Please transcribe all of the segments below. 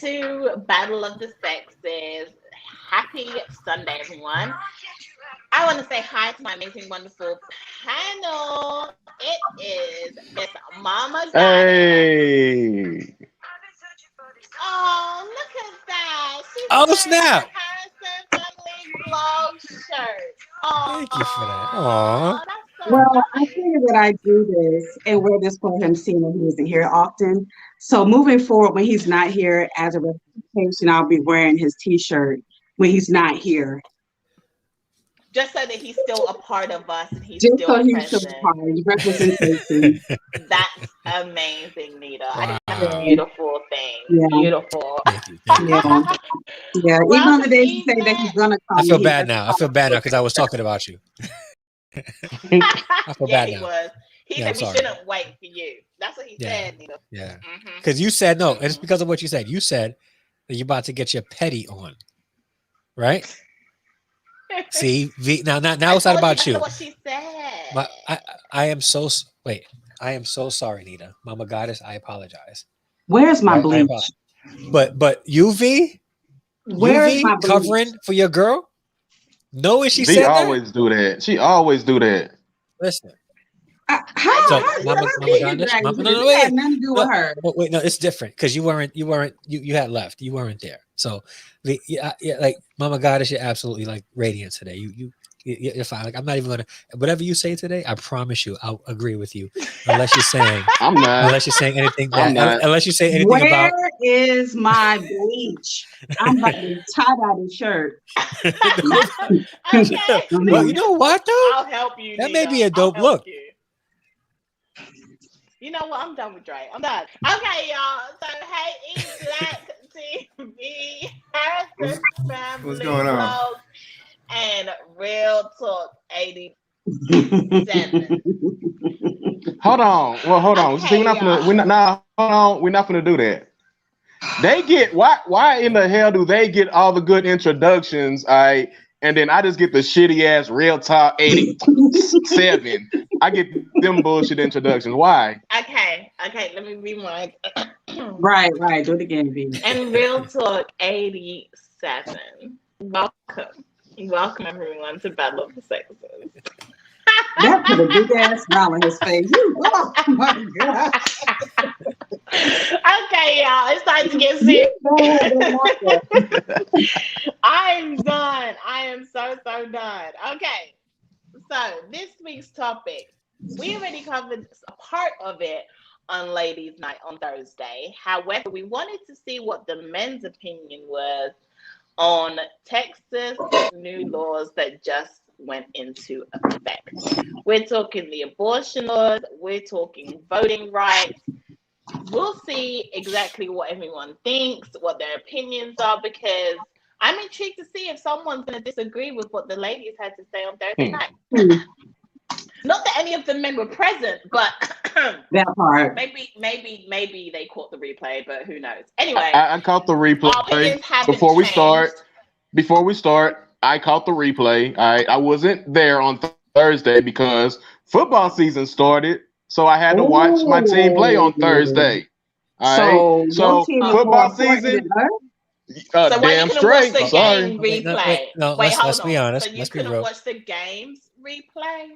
to Battle of the Sexes. Happy Sunday, everyone. I want to say hi to my amazing, wonderful panel. It is Miss Mama Goddess. Hey. Oh, look at that. She's Oh, wearing snap. the Harrison Family Vlog shirt. Oh, Thank you for that. Aw. that's so Well, I nice. figured that I do this and wear this for him, seeing that he isn't here often. So moving forward, when he's not here as a representation, I'll be wearing his T-shirt when he's not here, Just so that he's still a part of us and he's just still so he's still present. part of representation. That's amazing, Nita. I think that's a Wow. beautiful thing. Yeah. Beautiful. Thank you. Thank you. Yeah, yeah. Even on the Welcome, days he say that he's Yvette. gonna come, I feel he bad doesn't now. I feel bad now because I was talking about you. I feel Yeah, bad he now. was. He Yeah, I'm said we sorry. shouldn't wait for you. That's what he Yeah. said, Nita. Yeah. Mm-hmm. Because you said no. And it's because of what you said. You said that you're about to get your petty on. Right? See, now I it's not told about that's you. not what she said. I am so wait. I am so sorry, Nita. Mama Goddess, I apologize. Where's my Right? I bleach? apologize. But UV Where's my bleach? covering for your girl? Know what she V said that? always do that. She always do that. Listen. How? So, How Mama did Goddess, that Mama, into no, this? no, It wait, had nothing to do with her. wait, no, it's different because you had left. You weren't there. So, yeah, like Mama Goddess, you're absolutely like radiant today. You're fine. Like I'm not even gonna whatever you say today. I promise you, I'll agree with you, unless you're saying I'm not. anything I'm bad. not. Unless you say anything Where about. is my bleach? I'm about to tie-dye the shirt. Okay. Well, you know what though? I'll help you, That Nita. may be a I'll dope help look. You know what? I'm done with Dre. I'm done. Okay, y'all. So, hey, it's Black TV, Harrison Family What's going on? Vlog, and Real Talk 87. Hold on. Well, hold on. Okay, See, we're not gonna do that. They get why in the hell do they get all the good introductions? And then I just get the shitty ass Real Talk 87. I get them bullshit introductions. Why? Okay. Let me rewind. Right. Do it again, V. And Real Talk 87. Welcome everyone to Battle of the Sexes. That put a big ass smile on his face. Oh my god. Okay, y'all. It's time to get serious. I'm done. I am so done. Okay. So this week's topic, we already covered a part of it on Ladies' Night on Thursday. However, we wanted to see what the men's opinion was on Texas new laws that just went into effect. We're talking the abortion laws. We're talking voting rights. We'll see exactly what everyone thinks, what their opinions are, because I'm intrigued to see if someone's going to disagree with what the ladies had to say on Thursday night. Not that any of the men were present, but that part. Maybe they caught the replay, but who knows? Anyway, I caught the replay before we start. I caught the replay. I wasn't there on Thursday because football season started, so I had to watch my team play on Thursday. All right. So football season. So why damn you couldn't straight. watch the Sorry. game replay? Wait, hold let's on. be honest. So you Let's be couldn't real. watch the games replay?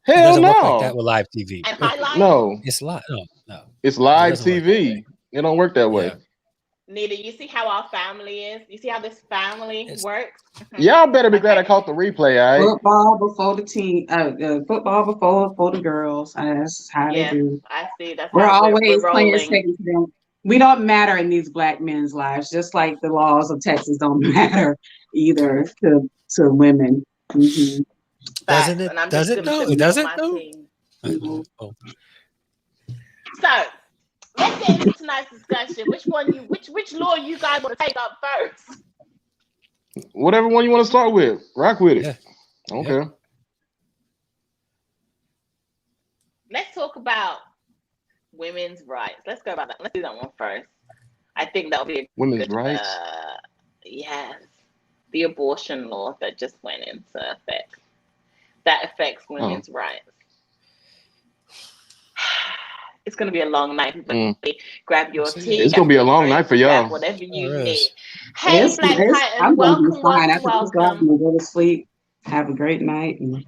Hell It doesn't no. work like that with live TV. And highlights? No. It's live. No. It's live TV. It don't work that way. Yeah. Nita, you see how our family is? You see how this family works? Y'all better be glad I caught the replay, all right? Football before the team, football before the girls. That's how they do. I see. That's we're how always we're playing rolling. second to them. We don't matter in these black men's lives, just like the laws of Texas don't matter either to women. Mm-hmm. Doesn't it? Does it though? It doesn't though. Mm-hmm. Oh. So let's get into tonight's discussion. Which law you guys want to take up first? Whatever one you want to start with, rock with it. Yeah. Okay. Yeah. Let's talk about women's rights. Let's go about that. Let's do that one first. I think that'll be a women's good, rights. Yes, the abortion law that just went into effect. That affects women's rights. It's going to be a long night. Grab your tea. It's going to be a long night for y'all. Whatever you need. Hey, Black Titan, I'm going to be welcome, fine. After this, I'm welcome. going to go to sleep. Have a great night. And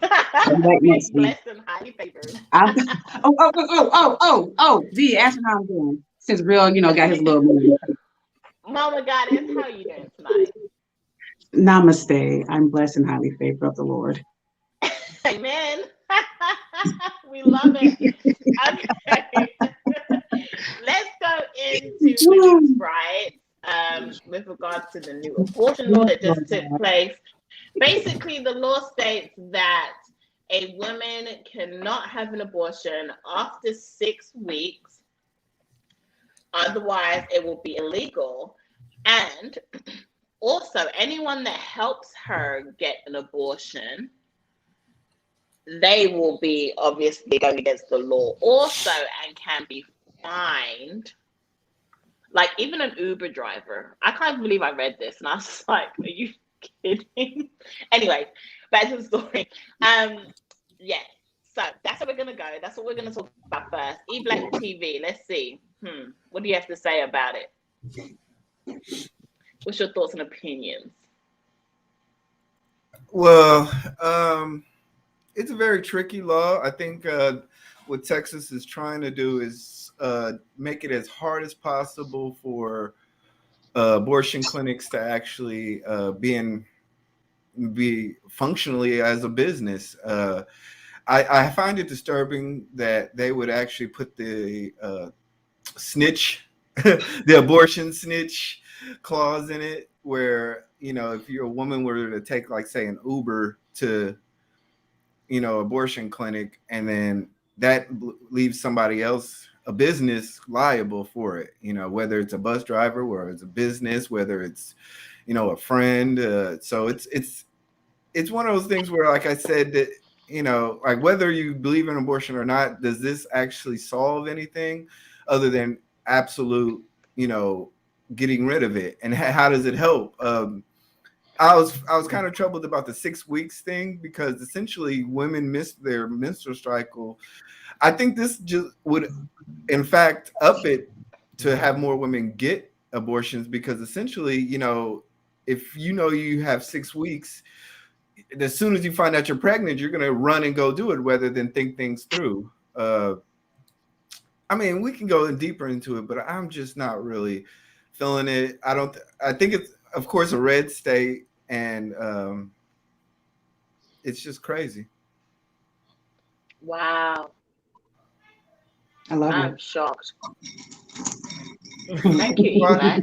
come back Be next week. blessed and highly favored. Vee, ask me how I'm doing. Since Real, got his little movie. Mama Goddess, how are you doing tonight? Namaste. I'm blessed and highly favored of the Lord. Amen. We love it. Okay. Let's go into women's rights with regards to the new abortion law that just took place. Basically, the law states that a woman cannot have an abortion after 6 weeks. Otherwise, it will be illegal. And also, anyone that helps her get an abortion, they will be obviously going against the law also and can be fined. Like even an Uber driver. I can't believe I read this and I was like, are you kidding? Anyway, back to the story. Yeah, so that's where we're gonna go. That's what we're gonna talk about first. eBlack TV, let's see. What do you have to say about it? What's your thoughts and opinions? Well, it's a very tricky law. I think what Texas is trying to do is make it as hard as possible for abortion clinics to actually be functionally as a business. I find it disturbing that they would actually put the snitch, the abortion snitch clause in it, where, if you're a woman were to take, like, say, an Uber to, abortion clinic, and then that leaves somebody else, a business, liable for it, whether it's a bus driver, whether it's a business, whether it's, a friend. So it's one of those things where, like I said, that, like, whether you believe in abortion or not, does this actually solve anything other than absolute, getting rid of it? And how does it help? I was kind of troubled about the 6 weeks thing, because essentially women miss their menstrual cycle. I think this just would, in fact, up it to have more women get abortions, because essentially, if you have 6 weeks, as soon as you find out you're pregnant, you're going to run and go do it rather than think things through. I mean, we can go deeper into it, but I'm just not really feeling it. I think it's, of course, a red state, and it's just crazy. Wow. I love I'm it. shocked. Thank you, Eli.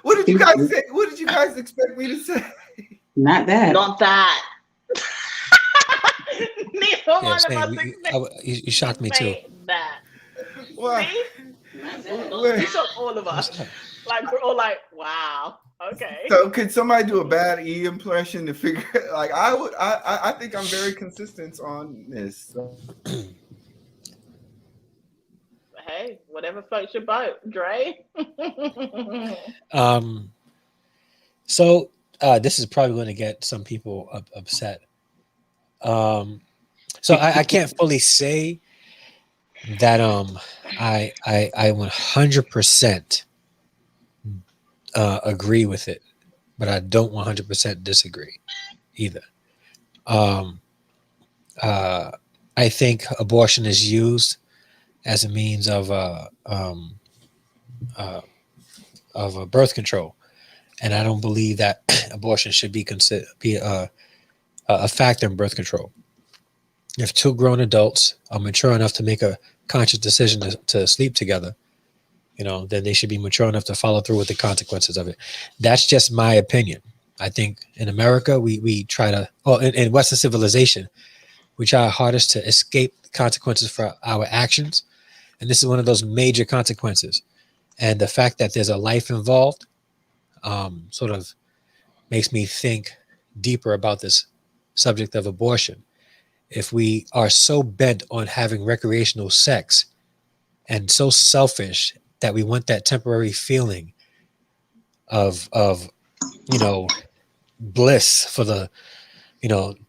What did you guys say? What did you guys expect me to say? Not that. Not that. Neither one of us you shocked me too. That. What? You shocked all of us. Like, we're all like, wow. Okay. So could somebody do a bad E impression to figure? Like, I think I'm very consistent on this. So. Hey, whatever floats your boat, Dre. So this is probably going to get some people upset. So I can't fully say that I 100% agree with it, but I don't 100% disagree either. I think abortion is used as a means of birth control, and I don't believe that abortion should be considered a factor in birth control. If two grown adults are mature enough to make a conscious decision to sleep together, then they should be mature enough to follow through with the consequences of it. That's just my opinion. I think in America, we try to, in Western civilization, we try our hardest to escape consequences for our actions. And this is one of those major consequences. And the fact that there's a life involved sort of makes me think deeper about this subject of abortion. If we are so bent on having recreational sex and so selfish that we want that temporary feeling of bliss for the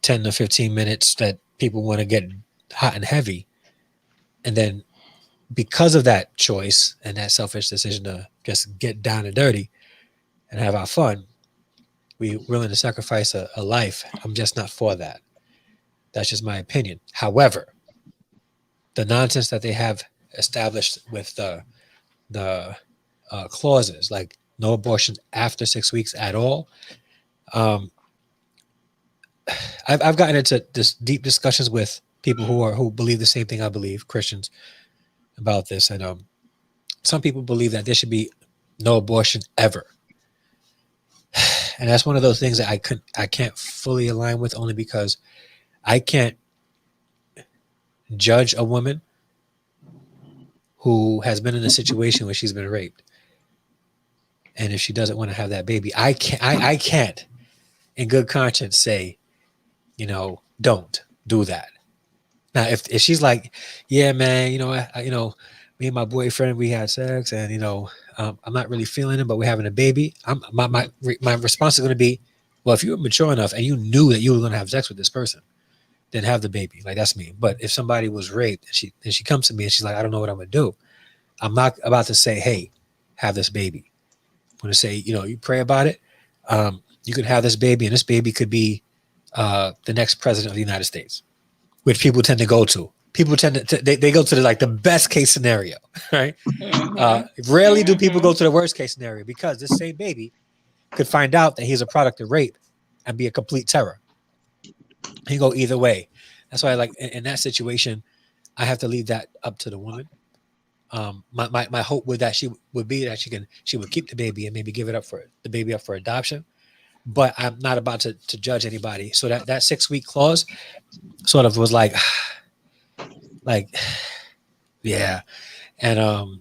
10 to 15 minutes that people want to get hot and heavy, and then because of that choice and that selfish decision to just get down and dirty and have our fun, we're willing to sacrifice a life. I'm just not for that. That's just my opinion. However, the nonsense that they have established with the clauses, like no abortions after 6 weeks at all. I've gotten into this deep discussions with people who believe the same thing I believe, Christians, about this, and some people believe that there should be no abortion ever, and that's one of those things that I can't fully align with, only because I can't judge a woman who has been in a situation where she's been raped, and if she doesn't want to have that baby, I can't in good conscience say, don't do that. Now, if she's like, yeah, man, me and my boyfriend, we had sex, and I'm not really feeling it, but we're having a baby. My response is going to be, well, if you were mature enough and you knew that you were going to have sex with this person, then have the baby. Like, that's me. But if somebody was raped and she comes to me and she's like, I don't know what I'm going to do, I'm not about to say, hey, have this baby. I'm going to say, you pray about it. You could have this baby, and this baby could be the next president of the United States, which people tend to go to. People tend to they go to the best case scenario, right? Rarely do people go to the worst case scenario, because this same baby could find out that he's a product of rape and be a complete terror. He go either way. That's why, like, in that situation, I have to leave that up to the woman. My hope would be that she would keep the baby and maybe give the baby up for adoption. But I'm not about to judge anybody. So that 6 week clause sort of was like, yeah. And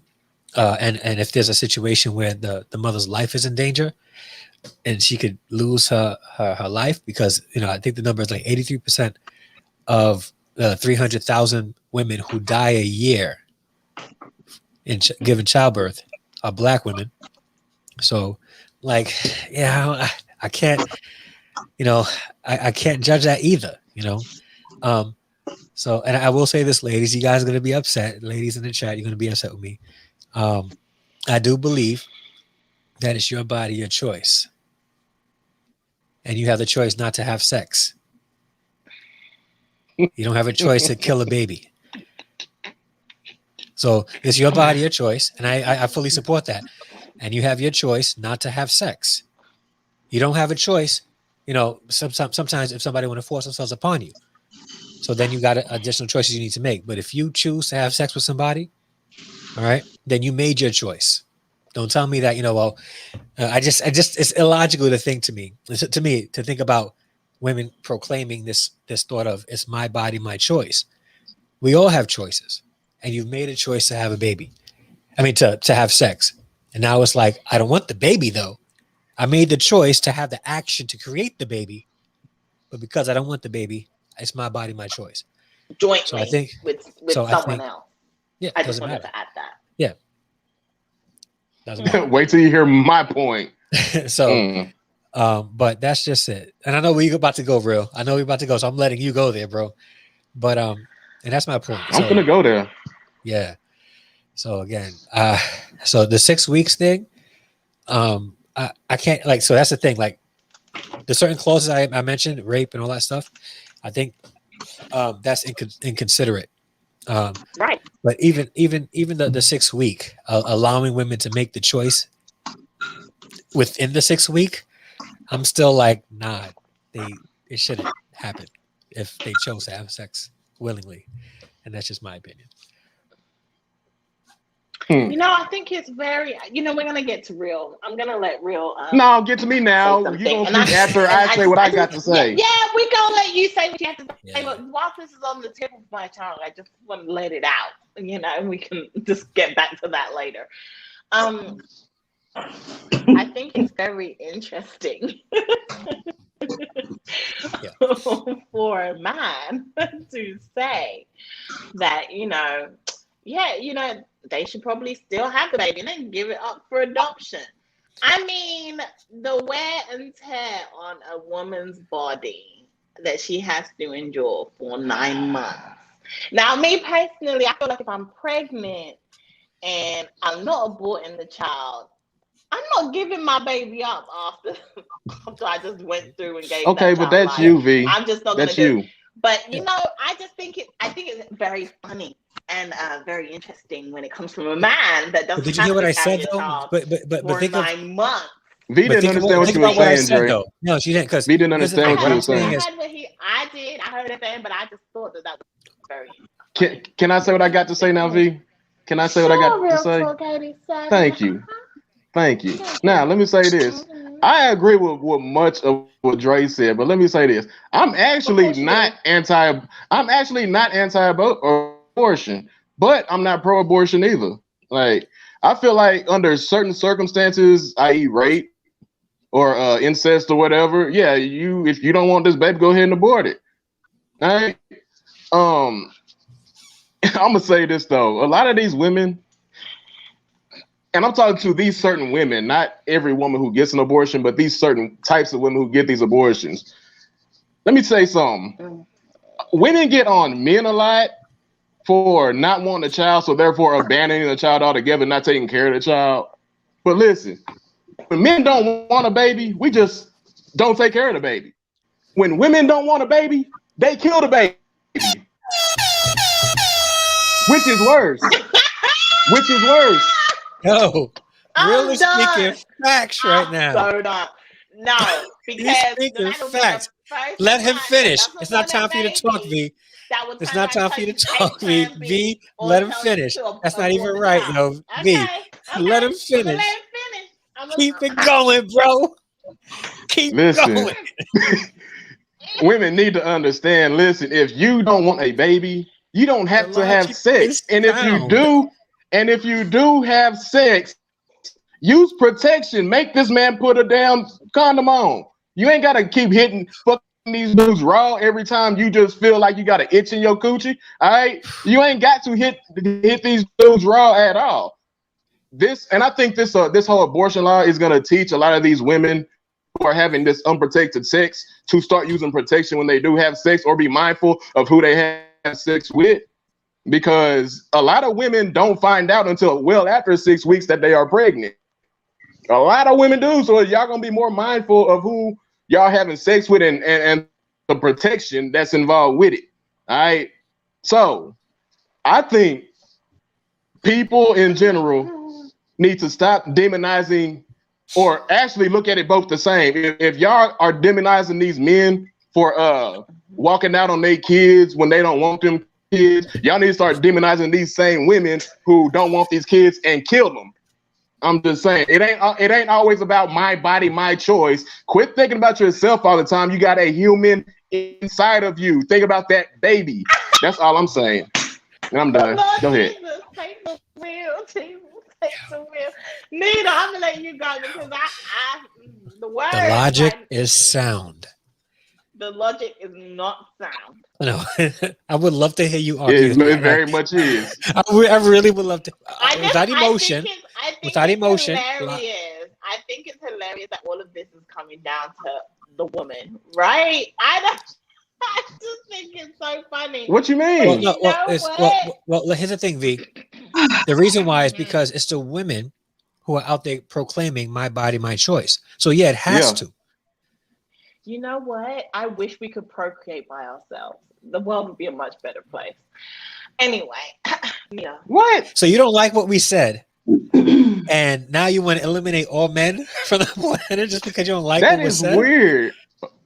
if there's a situation where the mother's life is in danger and she could lose her life, because, I think the number is like 83% of 300,000 women who die a year in given childbirth are Black women. So, like, yeah, I can't, I can't judge that either, So, and I will say this, ladies, you guys are going to be upset. Ladies in the chat, you're going to be upset with me. I do believe that it's your body, your choice. And you have the choice not to have sex. You don't have a choice to kill a baby. So it's your body, your choice. And I fully support that. And you have your choice not to have sex. You don't have a choice. Sometimes if somebody want to force themselves upon you, so then you got additional choices you need to make. But if you choose to have sex with somebody, all right, then you made your choice. Don't tell me that, I just it's illogical to think to me to think about women proclaiming this thought of, it's my body, my choice. We all have choices, and you've made a choice to have a baby. I mean, to have sex. And now it's like, I don't want the baby though. I made the choice to have the action to create the baby, but because I don't want the baby, it's my body, my choice. Jointly, so I think, with someone else. Yeah, I just wanted to add that. Yeah. Doesn't matter. Wait till you hear my point. So, but that's just it. And I know we're about to go, real. I know we're about to go, so I'm letting you go there, bro. But and that's my point. I'm gonna go there. Yeah. So again, so the 6 weeks thing, I can't, like, so that's the thing, like the certain clauses I mentioned, rape and all that stuff, I think that's inconsiderate. Right. But even the 6 week, allowing women to make the choice within the 6 week, I'm still like, nah, it shouldn't happen if they chose to have sex willingly. And that's just my opinion. I think it's very, we're going to get to Real. I'm going to let Real. No, get to me now. You're going to speak after I say what I got to say. Yeah, we're going to let you say what you have to say. Yeah. But while this is on the tip of my tongue, I just want to let it out, and we can just get back to that later. I think it's very interesting for a man to say that, they should probably still have the baby and then give it up for adoption. I mean, the wear and tear on a woman's body that she has to endure for 9 months. Now, me personally, I feel like if I'm pregnant and I'm not aborting the child, I'm not giving my baby up after I just went through and gave Okay, that but child that's life. you, V. I'm just not That's gonna do you. it. But I think it's very funny and very interesting when it comes from a man that doesn't Did you have hear what to I carry said a though? child But for think of 9 months. V didn't understand what think you were about what I saying, said Dre. though. No, she didn't, because V didn't understand here's the what you thing. were saying. I heard it then, but I just thought that was very funny. Can I say what I got to say now, V? Can I say what I got to say? Thank you. Thank you. Now, let me say this. I agree with much of what Dre said, but let me say this. I'm actually not anti-abortion, but I'm not pro-abortion either. Like, I feel like under certain circumstances, i.e. rape or incest or whatever, yeah, if you don't want this baby, go ahead and abort it. All right. I'm gonna say this though. A lot of these women, and I'm talking to these certain women, not every woman who gets an abortion, but these certain types of women who get these abortions. Let me say something. Women get on men a lot for not wanting a child, so therefore abandoning the child altogether, not taking care of the child. But listen, when men don't want a baby, we just don't take care of the baby. When women don't want a baby, they kill the baby. Which is worse? Which is worse? No, really speaking facts right now. So done. No, because speaking facts. Let him finish. It's not time for you to talk, V. It's not time for you to talk, V. V, let him finish. That's not even right, yo. V, let him finish. Keep it going, bro. Keep going. Women need to understand. Listen, if you don't want a baby, you don't have to have sex. And if you do have sex, use protection. Make this man put a damn condom on. You ain't gotta keep hitting fucking these dudes raw every time you just feel like you got an itch in your coochie. All right, you ain't got to hit these dudes raw at all. I think this whole abortion law is gonna teach a lot of these women who are having this unprotected sex to start using protection when they do have sex, or be mindful of who they have sex with. Because a lot of women don't find out until well after 6 weeks that they are pregnant. A lot of women do, so y'all gonna be more mindful of who y'all having sex with and the protection that's involved with it. All right. So I think people in general need to stop demonizing, or actually look at it both the same. If y'all are demonizing these men for walking out on their kids when they don't want them kids, y'all need to start demonizing these same women who don't want these kids and kill them. I'm just saying, it ain't always about my body, my choice. Quit thinking about yourself all the time. You got a human inside of you. Think about that baby. That's all I'm saying. And I'm done. Go ahead. Take the wheel. Take the wheel. Nita, I'm gonna let you go because the logic is sound. The logic is not sound. No, I would love to hear you argue. It very much is. I really would love to. Without emotion. I think it's hilarious that all of this is coming down to the woman, right? I just think it's so funny. What you mean? Well, here's the thing, V. The reason why is because it's the women who are out there proclaiming my body, my choice. So yeah, it has to. You know what? I wish we could procreate by ourselves. The world would be a much better place. Anyway, yeah. What? So you don't like what we said, and now you want to eliminate all men from the planet just because you don't like what we said? That is weird.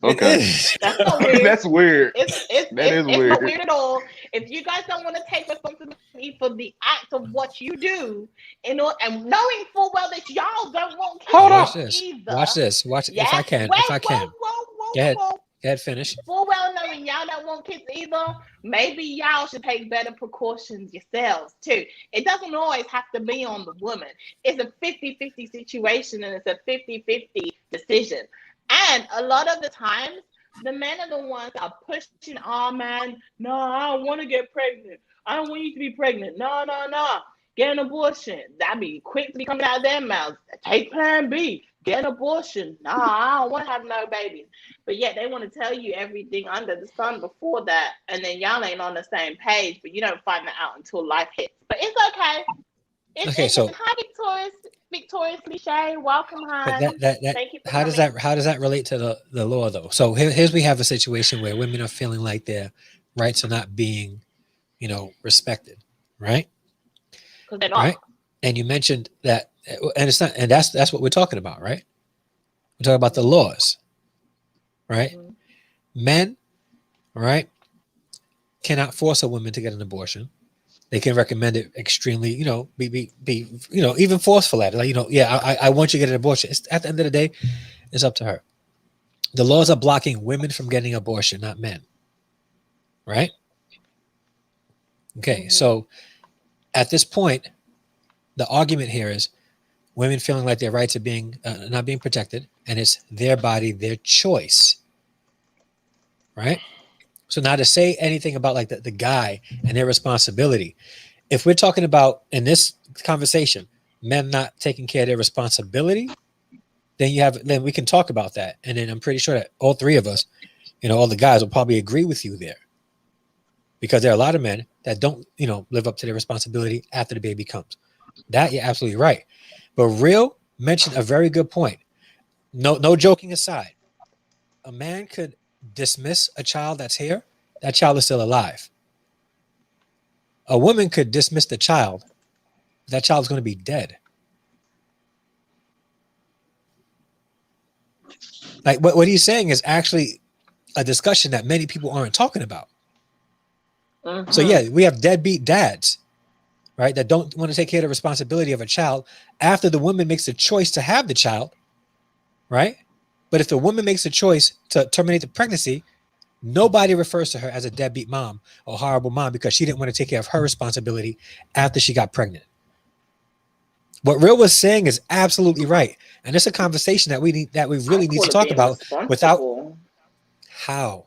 Okay. That's not weird. That's weird. It's not weird at all. If you guys don't want to take responsibility for the act of what you do, and knowing full well that y'all don't want kids Watch this. If I can. Go ahead, finish. Full well knowing y'all don't want kids either, maybe y'all should take better precautions yourselves too. It doesn't always have to be on the woman. It's a 50-50 situation, and it's a 50-50 decision. And a lot of the times, the men are the ones that are pushing, oh man, no, I don't want to get pregnant. I don't want you to be pregnant. No. Get an abortion. That'd be quick to be coming out of their mouths. Take plan B. Get an abortion. No, I don't want to have no babies. But yet they want to tell you everything under the sun before that. And then y'all ain't on the same page, but you don't find that out until life hits. But it's okay. Okay, so hi, victoriously Shay. Welcome, but hon. that Thank you for how does coming. that relate to the law though? So here's we have a situation where women are feeling like their rights are not being, respected, right? Because they're not. Right. And you mentioned that, and it's not, and that's what we're talking about, right? We're talking about the laws, right? Mhm. Men, right, cannot force a woman to get an abortion. They can recommend it extremely, be even forceful at it. Like, I want you to get an abortion. It's, at the end of the day, it's up to her. The laws are blocking women from getting abortion, not men. Right? Okay. Mhm. So at this point, the argument here is women feeling like their rights are being not being protected, and it's their body, their choice. Right? So now to say anything about like the guy and their responsibility, if we're talking about in this conversation, men not taking care of their responsibility, then we can talk about that. And then I'm pretty sure that all three of us, all the guys will probably agree with you there. Because there are a lot of men that don't, live up to their responsibility after the baby comes. That you're absolutely right. But Real mentioned a very good point. No joking aside. A man could dismiss a child that's here. That child is still alive. A woman could dismiss the child. That child is going to be dead. Like what he's saying is actually a discussion that many people aren't talking about. Mhm. So yeah, we have deadbeat dads, right, that don't want to take care of the responsibility of a child after the woman makes the choice to have the child, right? But if the woman makes a choice to terminate the pregnancy, nobody refers to her as a deadbeat mom or horrible mom because she didn't want to take care of her responsibility after she got pregnant. What Real was saying is absolutely right, and it's a conversation that we really need to talk about without how.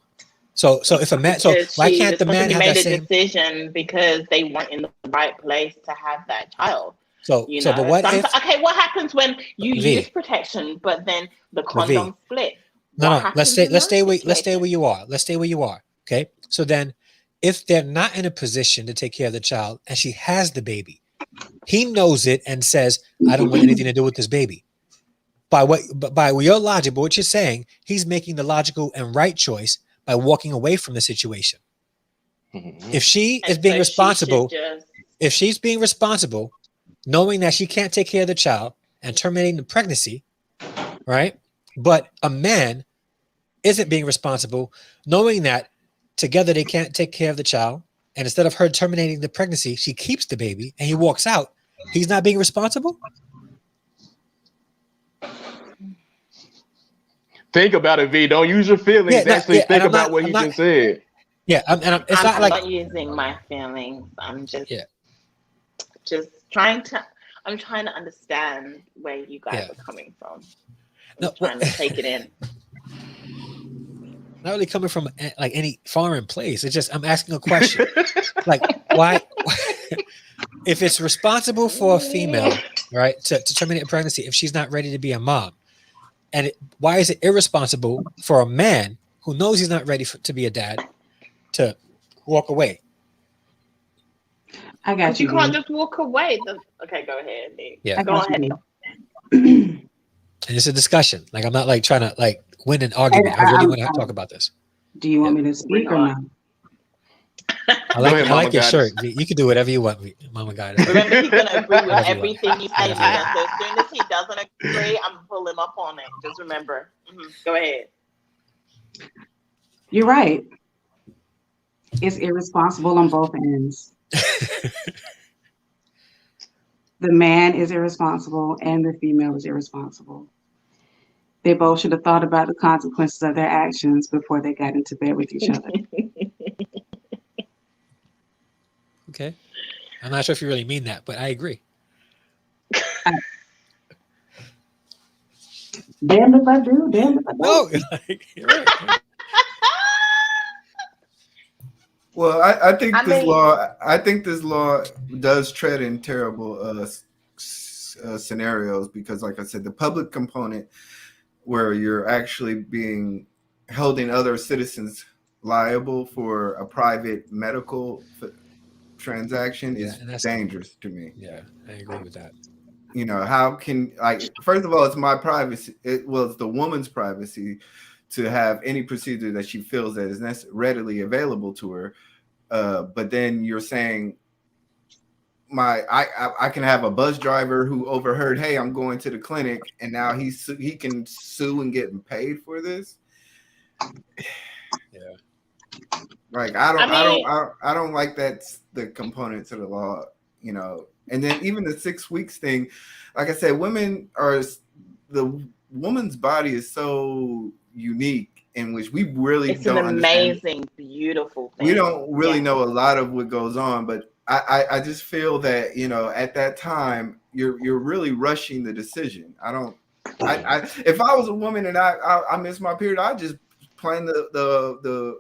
So if a man, so Because why she can't the man responsibility have that made a same? decision because they weren't in the right place to have that child. So but what if Okay, what happens when you use V protection, but then the but V condom split? no What let's happens stay in those let's stay situations? where you are. Let's stay where you are. Okay. So then if they're not in a position to take care of the child and she has the baby, he knows it and says, I don't want anything to do with this baby. By your logic, but what you're saying, he's making the logical and right choice by walking away from the situation. Mhm. If she is And being so she should responsible, just if she's being responsible, knowing that she can't take care of the child and terminating the pregnancy, right? But a man isn't being responsible, knowing that together they can't take care of the child, and instead of her terminating the pregnancy, she keeps the baby and he walks out. He's not being responsible. Think about it, V. Don't use your feelings. Actually, And think about what he just said. Yeah, it's not I'm like not using my feelings. I'm yeah, just I'm trying to understand where you guys yeah. are coming from. I'm No, trying to take it in. not really coming from like any foreign place. It's just I'm asking a question. Like why if it's responsible for a female, right, to terminate a pregnancy if she's not ready to be a mom, and why is it irresponsible for a man who knows he's not ready to be a dad to walk away? I got Because you you. can't just walk away. Okay, go ahead, Nick. Yeah, Go ahead. and it's a discussion. Like I'm not like trying to like win an argument. I really want to talk about this. Do you want me to Bring speak it or on. not? I like ahead, I Mama like your Goddess. shirt. You can do whatever you want, Mama Goddess. Remember, he's gonna agree with Whatever you want. everything you say, Whatever you Nina. want. So as soon as he doesn't agree, I'm pulling up on it. Just remember. Go ahead. You're right. It's irresponsible on both ends. The man is irresponsible and the female is irresponsible. They both should have thought about the consequences of their actions before they got into bed with each other. Okay. I'm not sure if you really mean that, but I agree. Damn if I do, damn if I don't. No, like, you're right. Well, I think I mean, this law does tread in terrible scenarios because, like I said, the public component where you're actually holding other citizens liable for a private medical transaction is dangerous to me. Yeah, I agree with that. You know, how can, like, first of all, it's my privacy. It's the woman's privacy to have any procedure that she feels that is readily available to her. But then you're saying I can have a bus driver who overheard, hey, I'm going to the clinic, and now he can sue and get paid for this. Yeah. Like I don't like that's the component to the law, you know. And then even the 6 weeks thing, like I said, the woman's body is so unique, in which we really it's an amazing, beautiful thing. We don't really know a lot of what goes on, but I just feel that, you know, at that time you're really rushing the decision. If I was a woman and I missed my period, I'd just plan the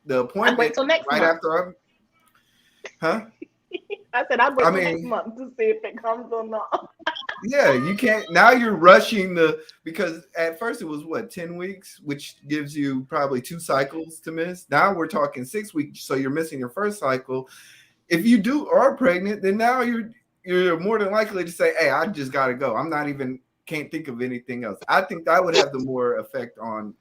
appointment wait till next month. after I said I'd wait till next month to see if it comes or not. Yeah, you can't. Now you're rushing because at first it was 10 weeks, which gives you probably 2 cycles to miss. Now we're talking 6 weeks, so you're missing your first cycle. If you are pregnant, then now you're more than likely to say, hey, I just got to go. Can't think of anything else. I think that would have the more effect on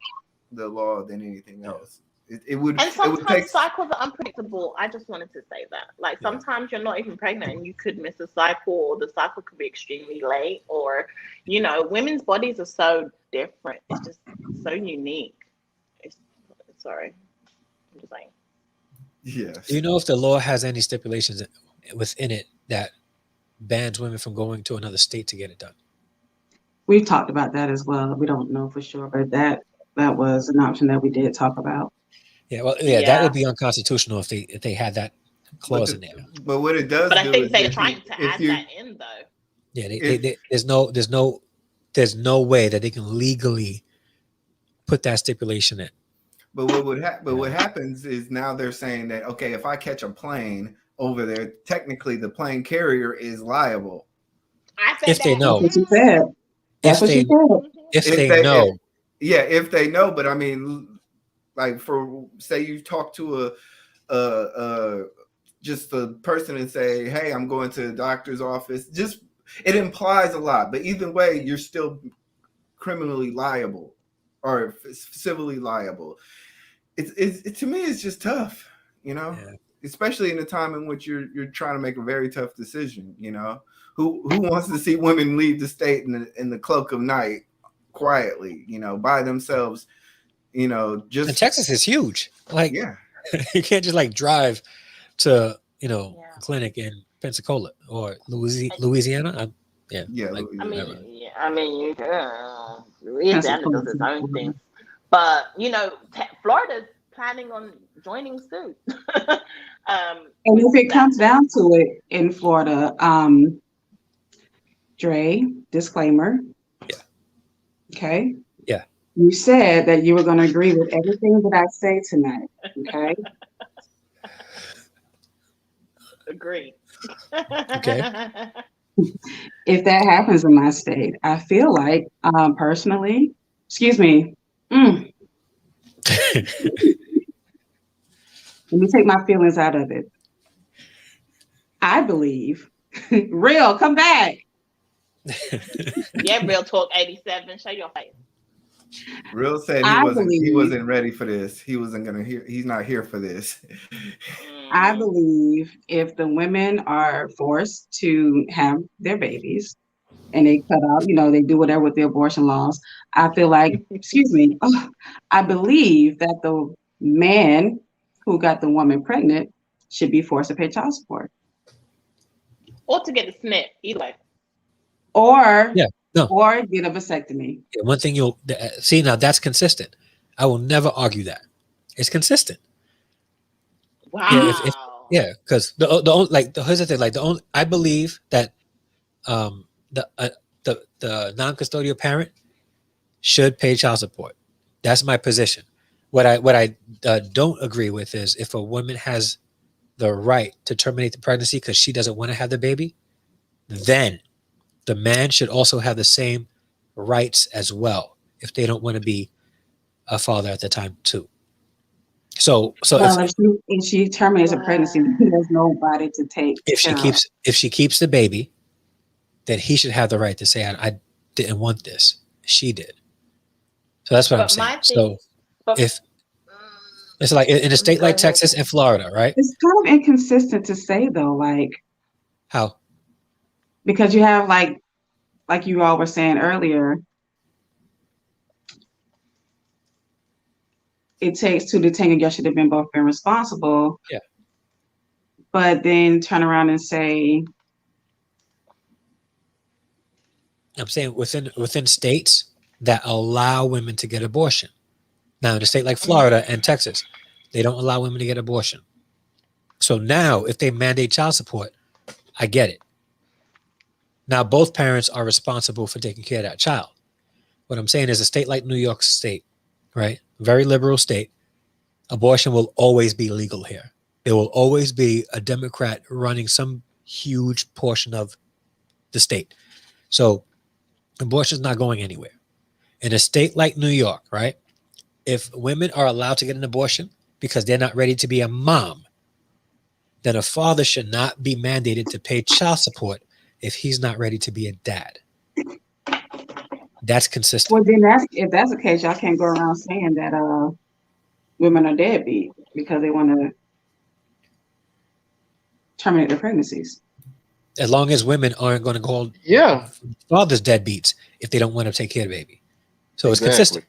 the law than anything else. It would. And sometimes cycles are unpredictable. I just wanted to say that. Like sometimes you're not even pregnant and you could miss a cycle, or the cycle could be extremely late, or, you know, women's bodies are so different. It's just so unique. Sorry. I'm just saying. Yes. Do you know if the law has any stipulations within it that bans women from going to another state to get it done? We've talked about that as well. We don't know for sure, but that was an option that we did talk about. Yeah, well, that would be unconstitutional if they had that clause in there. But what it does, but I think they're trying to add that in, though. Yeah, there's no way that they can legally put that stipulation in. But what happens is now they're saying that, okay, if I catch a plane over there, technically the plane carrier is liable. If they know. That's what you said. That's what you said. If they know. If they know. But I mean, like, for say you talk to just a person and say, hey, I'm going to the doctor's office. Just, it implies a lot. But either way, you're still criminally liable or civilly liable. It to me, it's just tough, you know, especially in a time in which you're trying to make a very tough decision. You know, who wants to see women leave the state in the cloak of night quietly, you know, by themselves, you know, just. And Texas is huge. Like, you can't just like drive to, you know, a clinic in Pensacola or Louisiana. You can. Louisiana does its own thing. But, you know, Florida's planning on joining suit. And if it comes down to it in Florida, Dre, disclaimer. Yeah. Okay. Yeah. You said that you were going to agree with everything that I say tonight. Okay. Agree. Okay. If that happens in my state, I feel like, personally, excuse me. Let me take my feelings out of it. I believe, Real, come back. Yeah, Real Talk 87. Show your face. Real said he wasn't ready for this. He wasn't gonna hear. He's not here for this. I believe if the women are forced to have their babies and they cut out, you know, they do whatever with the abortion laws, I feel like, I believe that the man who got the woman pregnant should be forced to pay child support. Or to get the SNP, either way. Or get a vasectomy. Yeah, one thing you'll see now, that's consistent. I will never argue that. It's consistent. Wow. Because here's the thing, I believe that the non-custodial parent should pay child support. That's my position. What I don't agree with is if a woman has the right to terminate the pregnancy because she doesn't want to have the baby, then the man should also have the same rights as well if they don't want to be a father at the time too. So well, if she terminates a pregnancy, there's nobody to take care of. If she keeps the baby, then he should have the right to say, I didn't want this. She did. So that's what I'm saying. If it's like in a state like Texas and Florida, right? It's kind of inconsistent to say though, like how? Because you have like you all were saying earlier, it takes two to tango. You should have both been responsible. Yeah. But then turn around and say, I'm saying within states that allow women to get abortion. Now, in a state like Florida and Texas, they don't allow women to get abortion. So now, if they mandate child support, I get it. Now, both parents are responsible for taking care of that child. What I'm saying is a state like New York State, right? Very liberal state, abortion will always be legal here. There will always be a Democrat running some huge portion of the state. So abortion is not going anywhere. In a state like New York, right? If women are allowed to get an abortion because they're not ready to be a mom, then a father should not be mandated to pay child support if he's not ready to be a dad. That's consistent. Well, then if that's the case, y'all can't go around saying that women are deadbeat because they want to terminate their pregnancies. As long as women aren't going to call fathers deadbeats if they don't want to take care of the baby. So it's consistent.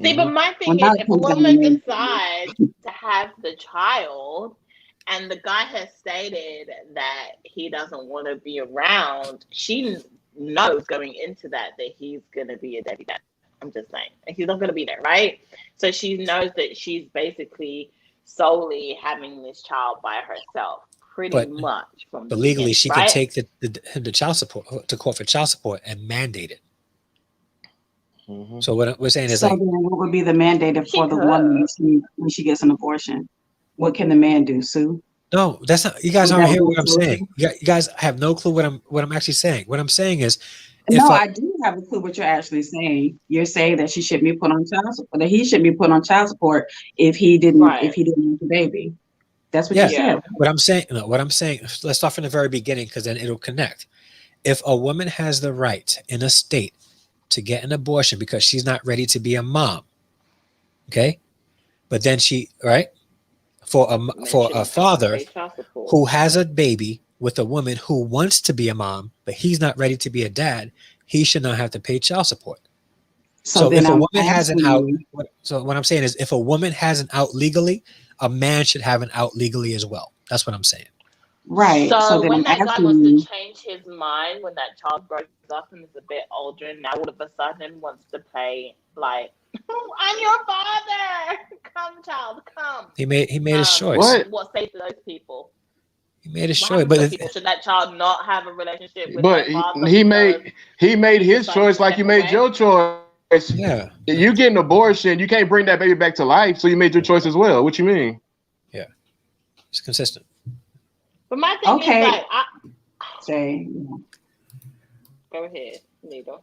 See, but my thing is, if a woman decides to have the child and the guy has stated that he doesn't want to be around, she knows going into that he's going to be a deadbeat dad. I'm just saying. He's not going to be there, right? So she knows that she's basically solely having this child by herself, pretty much. But legally, she can take the child support to court for child support and mandate it. Mm-hmm. So what we're saying is, then what would be the mandate for the woman when she gets an abortion? What can the man do, Sue? No, that's not. You guys aren't hearing what I'm saying. You guys have no clue what I'm actually saying. What I'm saying is, I do have a clue what you're actually saying. You're saying that she shouldn't be put on child support. That he shouldn't be put on child support if he didn't want the baby. That's what you said. What I'm saying. Let's start from the very beginning because then it'll connect. If a woman has the right in a state to get an abortion because she's not ready to be a mom, okay, but then for a father who has a baby with a woman who wants to be a mom, but he's not ready to be a dad, he should not have to pay child support. So if a woman has an out, so what I'm saying is if a woman has an out legally, a man should have an out legally as well. That's what I'm saying. Right. So when that guy wants to change his mind when that child grows up and is a bit older and now all of a sudden wants to pay like, I'm your father. Come, child, come. He made his choice. What say to those people? He made his choice, but should that child not have a relationship with their father? He made his choice like you made your choice. Yeah. You get an abortion, you can't bring that baby back to life, so you made your choice as well. What you mean? Yeah. It's consistent. But my thing is like Say go ahead, Needle.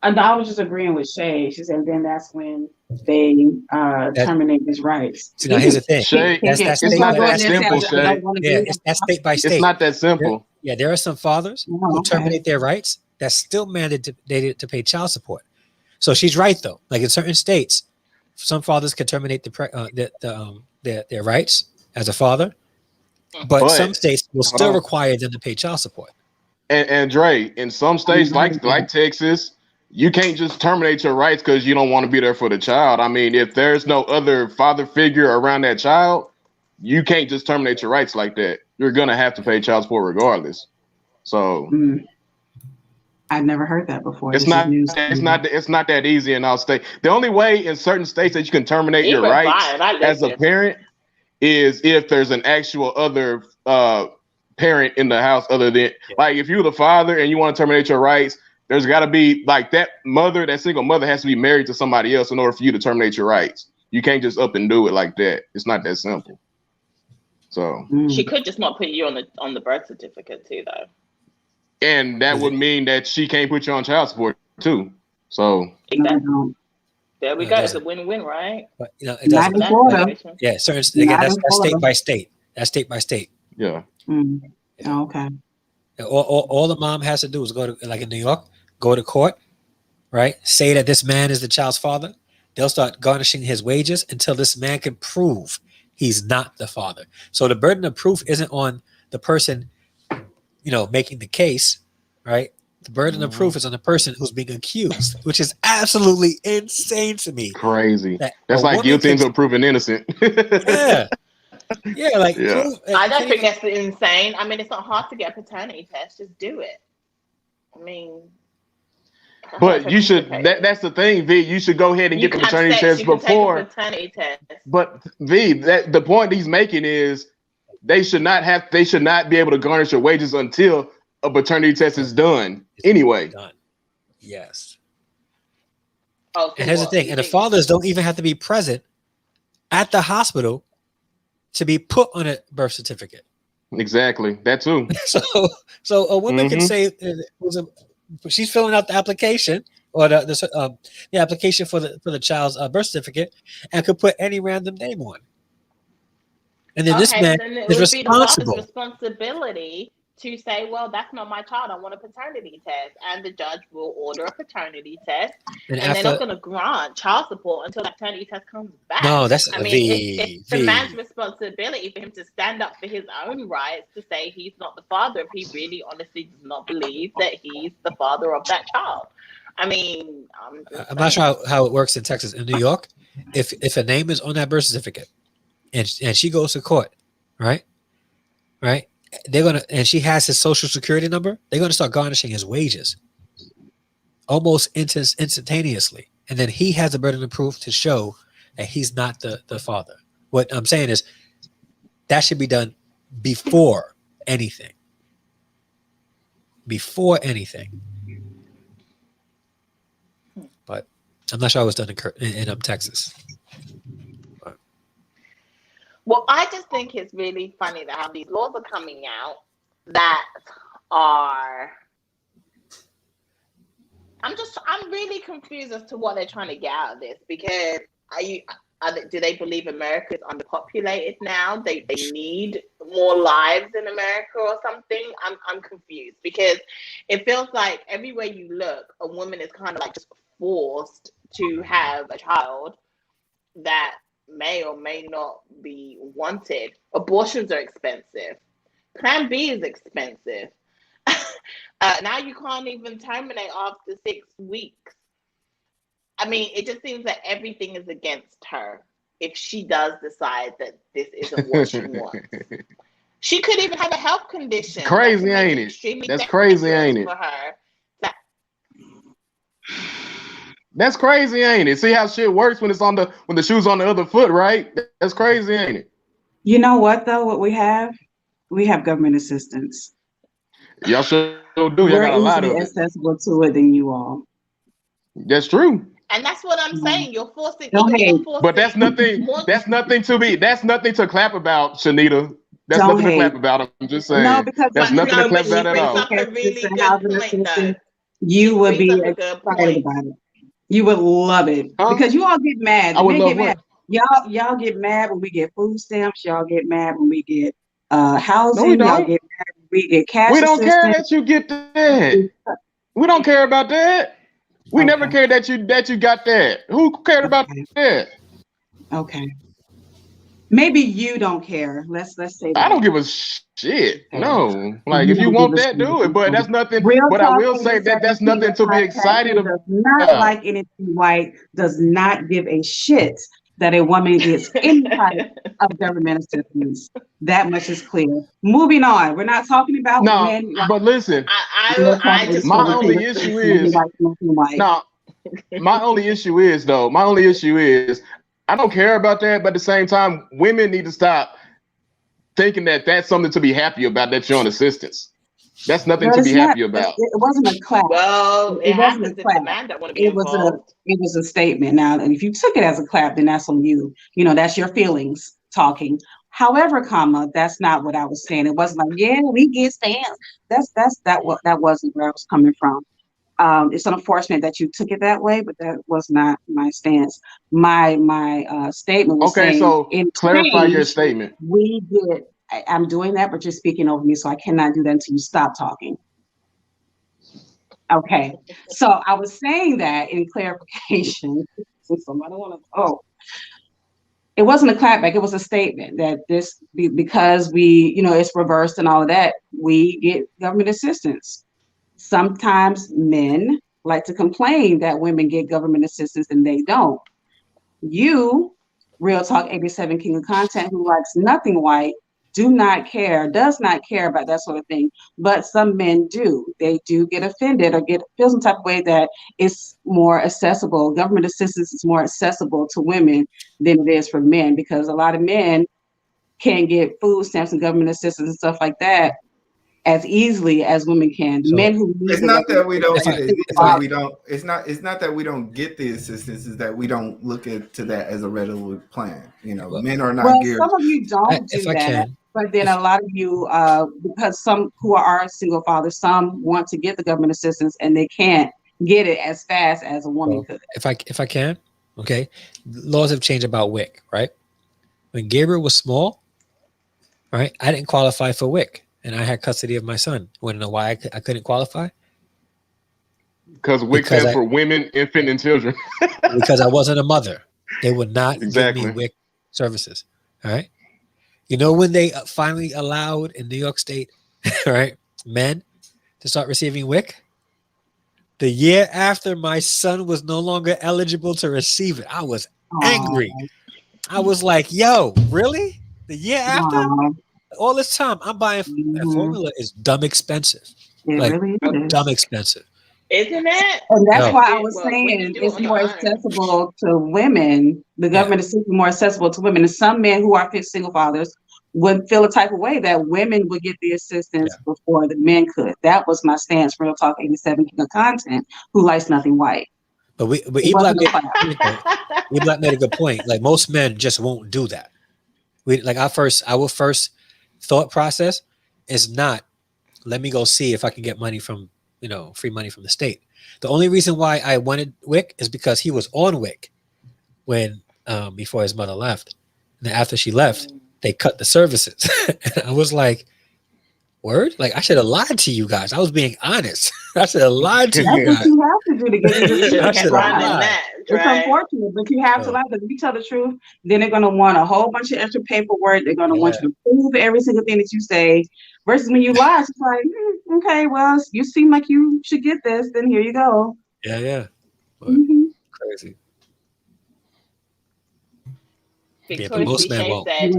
And I was just agreeing with Shay. She said then that's when they terminate his rights. See, now here's the thing. Shay, it's not that simple, Shay. Yeah, that's state by state. It's not that simple. There are some fathers who terminate their rights that's still mandated to pay child support. So she's right though. Like in certain states, some fathers can terminate their rights as a father, but some states will still require them to pay child support. And Dre, in some states like Texas, you can't just terminate your rights because you don't want to be there for the child. I mean, if there's no other father figure around that child, you can't just terminate your rights like that. You're gonna have to pay child support regardless. So I've never heard that before. It's not that easy in all states. The only way in certain states that you can terminate your rights as a parent is if there's an actual other parent in the house other than like if you're the father and you want to terminate your rights. There's got to be like that single mother has to be married to somebody else in order for you to terminate your rights. You can't just up and do it like that. It's not that simple. So she could just not put you on the birth certificate too, though. And that would mean that she can't put you on child support too. So exactly. There we go. It's a win-win, right? But it doesn't. Not in Florida. Certain again. That's state by state. That's state by state. Yeah. Oh, okay. All the mom has to do is go to, like in New York, go to court, right? Say that this man is the child's father. They'll start garnishing his wages until this man can prove he's not the father. So the burden of proof isn't on the person, making the case, right? The burden of proof is on the person who's being accused, which is absolutely insane to me. Crazy. That's like guilty until proven innocent. Yeah. Yeah, I don't think that's insane. I mean, it's not hard to get a paternity test. Just do it. I mean, but you should. That's the thing, V. You should go ahead and get the paternity test before. Paternity test. But V, the point he's making is they should not be able to garnish your wages until a paternity test is done. Anyway. Done. Yes. Oh, and here's the thing, and the fathers don't even have to be present at the hospital to be put on a birth certificate. Exactly. That too. So a woman can say she's filling out the application or the application for the child's birth certificate and could put any random name on. And then this man is responsible. The responsibility to say, well, that's not my child. I want a paternity test. And the judge will order a paternity test. And they're not going to grant child support until that paternity test comes back. No, that's it's the man's responsibility for him to stand up for his own rights to say he's not the father if he really honestly does not believe that he's the father of that child. I mean, I'm not sure how it works in Texas. In New York, if a name is on that birth certificate and she goes to court, right? And she has his social security number, they're going to start garnishing his wages almost instantaneously. And then he has the burden of proof to show that he's not the father. What I'm saying is that should be done before anything. Before anything. But I'm not sure it was done in Texas. Well, I just think it's really funny that how these laws are coming out that are. I'm really confused as to what they're trying to get out of this, because do they believe America is underpopulated now? They need more lives in America or something? I'm confused, because it feels like everywhere you look, a woman is kind of like just forced to have a child that may or may not be wanted. Abortions are expensive. Plan B is expensive. Now you can't even terminate after 6 weeks. I mean, it just seems that everything is against her if she does decide that this isn't what she wants. She could even have a health condition. Crazy, ain't it? That's crazy, ain't it? For her. That's crazy, ain't it? See how shit works when the shoe's on the other foot, right? That's crazy, ain't it? You know what though? What we have government assistance. Y'all sure do. Y'all got a lot of it. We're easily accessible to it than you all. That's true. And that's what I'm saying. You're forcing. But that's nothing. That's nothing to clap about, Shanita. That's nothing to clap about. I'm just saying. No, because that's nothing to clap about at all. You would be excited about it. You would love it because you all get mad. I would love mad. Y'all get mad when we get food stamps. Y'all get mad when we get housing. Y'all get mad when we get cash. We don't care that you get that. We don't care about that. We never cared that you got that. Who cared about that? Okay. Maybe you don't care. Let's say that. I don't give a shit. No. Like, if you want that, do it. But that's nothing. But I will say that that's nothing to be excited about. Not like anything white, does not give a shit that a woman gets any type of government assistance. That much is clear. Moving on. We're not talking about men. But listen, my only issue is I don't care about that, but at the same time, women need to stop thinking that that's something to be happy about, that you're on assistance. That's nothing to be happy about. It wasn't a clap. Well, it wasn't a clap. It was a statement. Now, and if you took it as a clap, then that's on you. You know, that's your feelings talking. However, that's not what I was saying. It wasn't like, yeah, we get stands. That wasn't where I was coming from. It's unfortunate that you took it that way, but that was not my stance. My statement was Okay, saying, so in clarify your change, statement. we get. I'm doing that, but you're speaking over me, so I cannot do that until you stop talking. Okay, so I was saying that in clarification. Since somebody want to, it wasn't a clapback. It was a statement that because we, it's reversed and all of that, we get government assistance. Sometimes men like to complain that women get government assistance and they don't. You, Real Talk 87 King of Content, who likes nothing white, does not care about that sort of thing. But some men do. They do get offended or feel some type of way that it's more accessible. Government assistance is more accessible to women than it is for men, because a lot of men can't get food stamps and government assistance and stuff like that as easily as women can. So, Men who need it's not that we don't get it. It's not that we don't get the assistance. Is that we don't look to that as a readily plan. Men are not geared. Some of you don't do that, but then a lot of you, because some who are single fathers, some want to get the government assistance and they can't get it as fast as a woman could. If I can, okay, laws have changed about WIC, right? When Gabriel was small, right, I didn't qualify for WIC, and I had custody of my son. Want to know why I couldn't qualify? Because WIC stands for Women, Infant, and Children. Because I wasn't a mother. They would not give me WIC services. All right. When they finally allowed in New York State, right, men to start receiving WIC? The year after my son was no longer eligible to receive it, I was angry. I was like, yo, really? The year after? All this time, I'm buying that formula is dumb expensive. It really is. Dumb expensive. Isn't it? And that's why I was saying it's more accessible to women. The government is more accessible to women. And some men who are single fathers would feel a type of way that women would get the assistance before the men could. That was my stance. Real Talk 87 King of Content, who likes nothing white. But E-Black made a good point. Like, most men just won't do that. Our first thought process is not, let me go see if I can get money from, free money from the state. The only reason why I wanted WIC is because he was on WIC when before his mother left. And then after she left, they cut the services. And I was like, word? Like, I should have lied to you guys. I was being honest. I should have lied to you guys. That's what you have to do to get the I should have lied. It's unfortunate, but you have to lie. Because if you tell the truth, then they're going to want a whole bunch of extra paperwork. They're going to want you to prove every single thing that you say. Versus when you lie, it's like, okay, well, you seem like you should get this. Then here you go. Yeah. Crazy. Victoria said,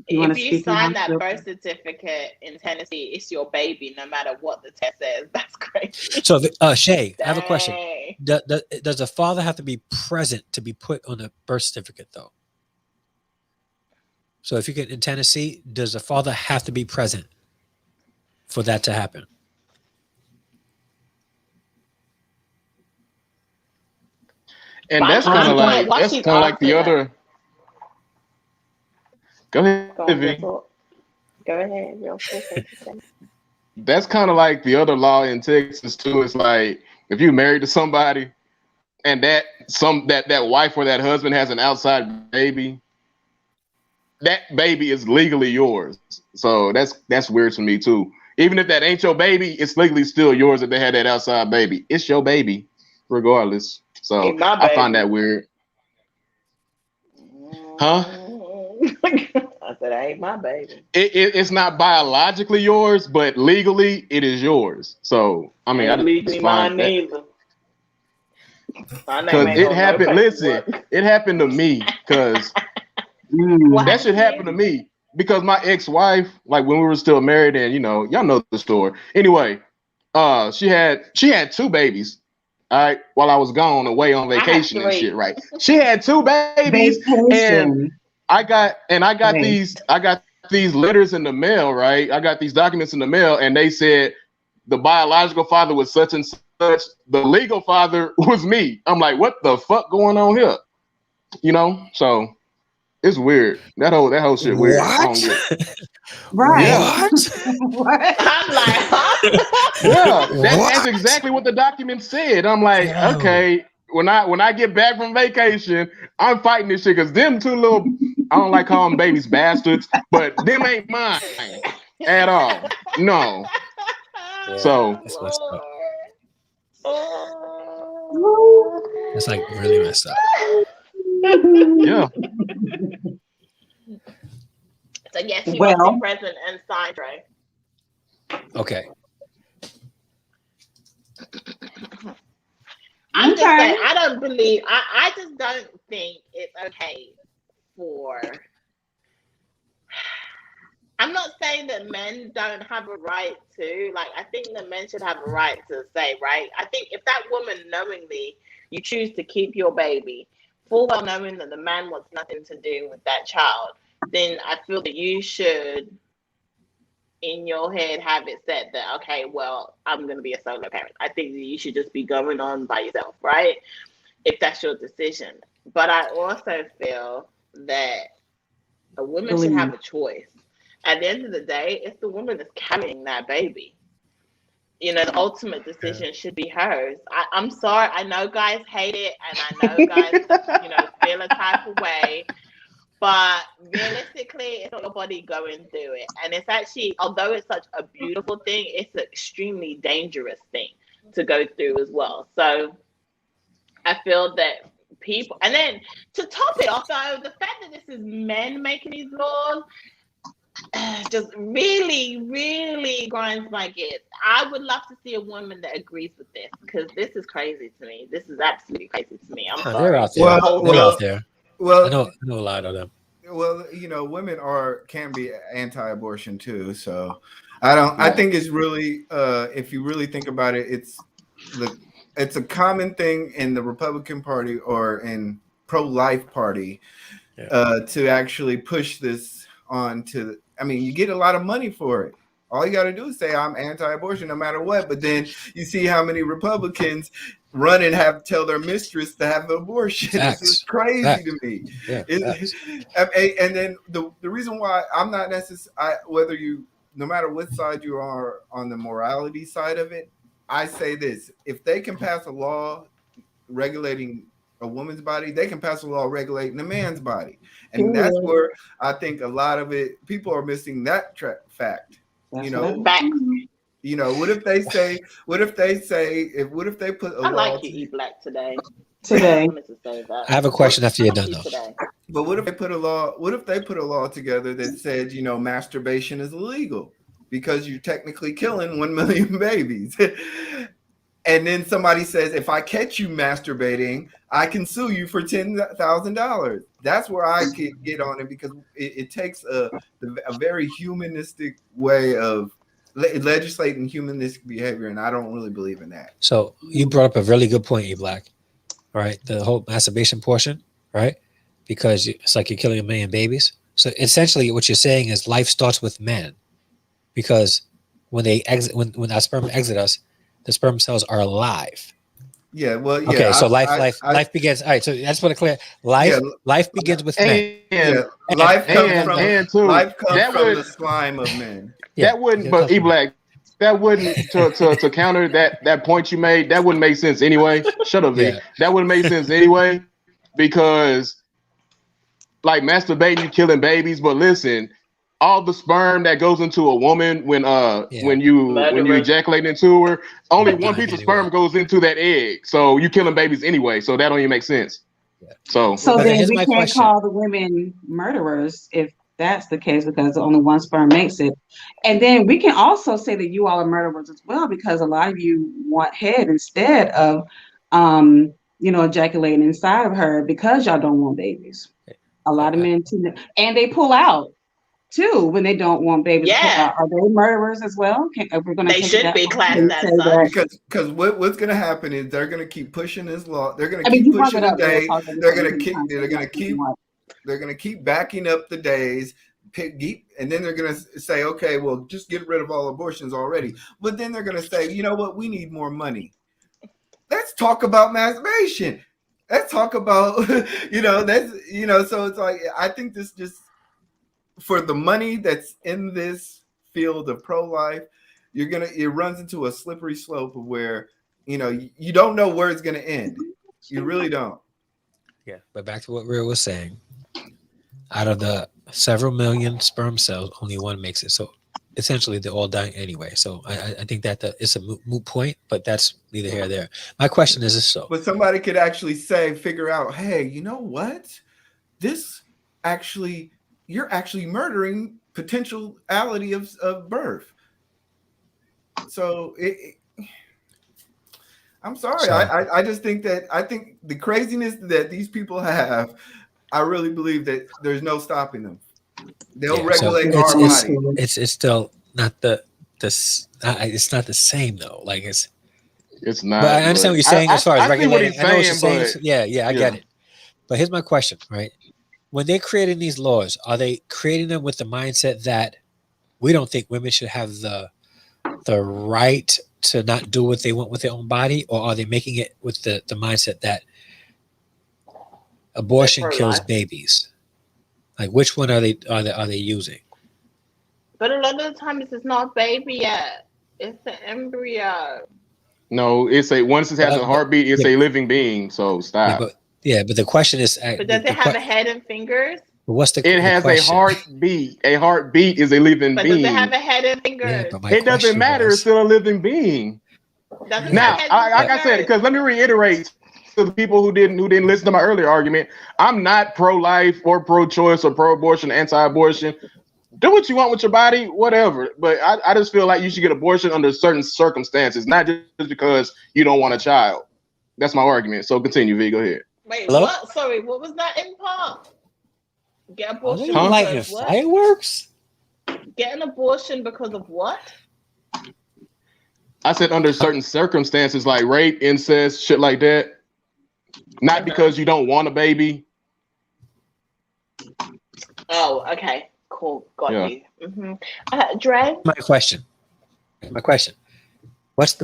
if you sign that birth certificate in Tennessee, it's your baby, no matter what the test says. That's crazy. So, Shay, I have a question. Does a father have to be present to be put on a birth certificate, though? So, if you get in Tennessee, does a father have to be present for that to happen? And that's kind of like the other. Go ahead, Vee. Go ahead, real quick. That's kind of like the other law in Texas too. It's like, if you're married to somebody and that wife or that husband has an outside baby, that baby is legally yours. So that's weird to me too. Even if that ain't your baby, it's legally still yours if they had that outside baby. It's your baby, regardless. So I find that weird. Huh? I said, I ain't my baby. It's not biologically yours, but legally it is yours. So I mean, legally mine neither. Because it happened. Listen, it happened to me. Because that shit happened to me. Because my ex-wife, like when we were still married, and y'all know the story. Anyway, she had 2 babies. All right, while I was gone away on vacation and shit. Right, she had 2 babies, and I got these letters in the mail, right? I got these documents in the mail, and they said the biological father was such and such. The legal father was me. I'm like, what the fuck going on here? So it's weird. That whole shit weird. What? Right. Yeah. What? I'm like, huh? Yeah, What? that's exactly what the document said. I'm like, Yo. okay, when I get back from vacation, I'm fighting this shit because them two little, I don't like calling babies bastards, but them ain't mine at all. No. Yeah, So that's messed up. Oh. That's like really messed up. yeah, So yes, he Well. must be present and signed, right? Okay. I'm just Okay. saying, I don't believe, I just don't think it's okay for, I'm not saying that men don't have a right to, like, I think that men should have a right to say, right? I think if that woman knowingly, you choose to keep your baby, full well knowing that the man wants nothing to do with that child, then I feel that you should, in your head, have it set that, okay, well, I'm going to be a solo parent. I think that you should just be going on by yourself, right? If that's your decision. But I also feel that a woman should have a choice. At the end of the day, it's the woman that's carrying that baby. You know, the ultimate decision should be hers. I'm sorry. I know guys hate it, and I know guys, you know, feel a type of way. But realistically, it's not your body going through it. And it's actually, although it's such a beautiful thing, it's an extremely dangerous thing to go through as well. So I feel that people, and then to top it off, though, the fact that this is men making these laws just really, really grinds my gears. I would love to see a woman that agrees with this, because this is crazy to me. This is absolutely crazy to me. I'm sorry. They're out there. They're out there. I know a lot of them. Well, you know, women can be anti-abortion too. So I think it's really, if you really think about it, it's a common thing in the Republican Party or in pro-life party to actually push this on to. I mean, you get a lot of money for it. All you got to do is say I'm anti-abortion no matter what. But then you see how many Republicans run and tell their mistress to have an abortion. This is crazy to me. Yeah, and then the reason why I'm not necessarily, no matter what side you are on the morality side of it, I say this: if they can pass a law regulating a woman's body, they can pass a law regulating a man's body. And that's where I think a lot of people are missing that fact. That's You know, what if they put a law? I like you, E Black, today. I have a question after you're done, though. But what if they put a law? What if they put a law together that said, you know, masturbation is illegal because you're technically killing 1 million babies? And then somebody says, if I catch you masturbating, I can sue you for $10,000. That's where I could get on it, because it takes a very humanistic way of legislating humanistic behavior, and I don't really believe in that. So you brought up a really good point, E Black. Right, the whole masturbation portion, right? Because it's like you're killing 1 million babies. So essentially, what you're saying is life starts with men, because when they exit, when our sperm exit us, the sperm cells are alive. Yeah, well, yeah. Okay, so life begins. All right, so I just want to clear. Life begins with men. Life comes from the slime of men. That wouldn't, but E Black, that wouldn't to counter that point you made. That wouldn't make sense anyway. Shut up, V. That wouldn't make sense anyway, because like masturbating, killing babies. But listen, all the sperm that goes into a woman when you ejaculate into her, only one piece of sperm goes into that egg. So you killing babies anyway. So that don't even make sense. So then we can't call the women murderers if that's the case, because only one sperm makes it. And then we can also say that you all are murderers as well, because a lot of you want head instead of ejaculating inside of her, because y'all don't want babies. A lot of men too, and they pull out too when they don't want babies. Yeah. Are they murderers as well? They should be classed as such. Because what's going to happen is they're going to keep pushing this law. They're going to keep pushing the day. They're going to keep backing up the days, and then they're going to say, okay, well, just get rid of all abortions already. But then they're going to say, you know what? We need more money. Let's talk about masturbation. Let's talk about, so it's like, I think this just, for the money that's in this field of pro-life, it runs into a slippery slope of where, you don't know where it's going to end. You really don't. Yeah. But back to what Real was saying, out of the several million sperm cells, only one makes it. So essentially they're all dying anyway. So I think that it's a moot point, but that's neither here nor there. My question is this: but somebody could actually figure out, hey, you know what? You're actually murdering potentiality of birth. So I'm sorry. I just think the craziness that these people have, I really believe that there's no stopping them. They'll regulate our body. It's still not it's not the same though. Like it's not. But I understand what you're saying as far as regulating. I know what you're saying. Yeah, I get it. But here's my question, right? When they're creating these laws, are they creating them with the mindset that we don't think women should have the right to not do what they want with their own body, or are they making it with the mindset that abortion kills babies? Like, which one are they using? But a lot of the time, it's not a baby yet; it's an embryo. No, once it has a heartbeat, it's a living being. So stop. But the question is, but does it have a head and fingers? What's the? It has a heartbeat. A heartbeat is a living being. Does it have a head and fingers? Yeah, it doesn't matter. It's still a living being. Now, like I said, because let me reiterate to the people who didn't listen to my earlier argument, I'm not pro-life or pro-choice or pro-abortion, anti-abortion. Do what you want with your body, whatever. But I just feel like you should get abortion under certain circumstances, not just because you don't want a child. That's my argument. So continue, V. Go ahead. Wait, what? Sorry, what was that in part? Get abortion because what? Fireworks? Get an abortion because of what? I said under certain circumstances, like rape, incest, shit like that. Not because you don't want a baby. Oh, okay. Cool. Got you. Mm-hmm. Dre? My question. What's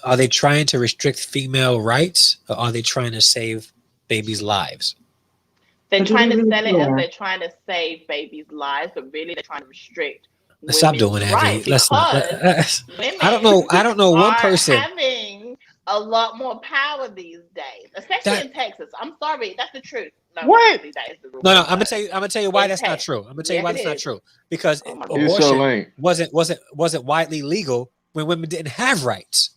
are they trying to restrict female rights, or are they trying to save babies' lives? They're trying to sell it as they're trying to save babies' lives, but really they're trying to restrict. Stop doing that, V. I don't know one person having a lot more power these days, especially in Texas. I'm sorry, that's the truth. No, what? No, I'm gonna tell you why that's not true. I'm gonna tell you why that's not true. Because abortion wasn't widely legal when women didn't have rights.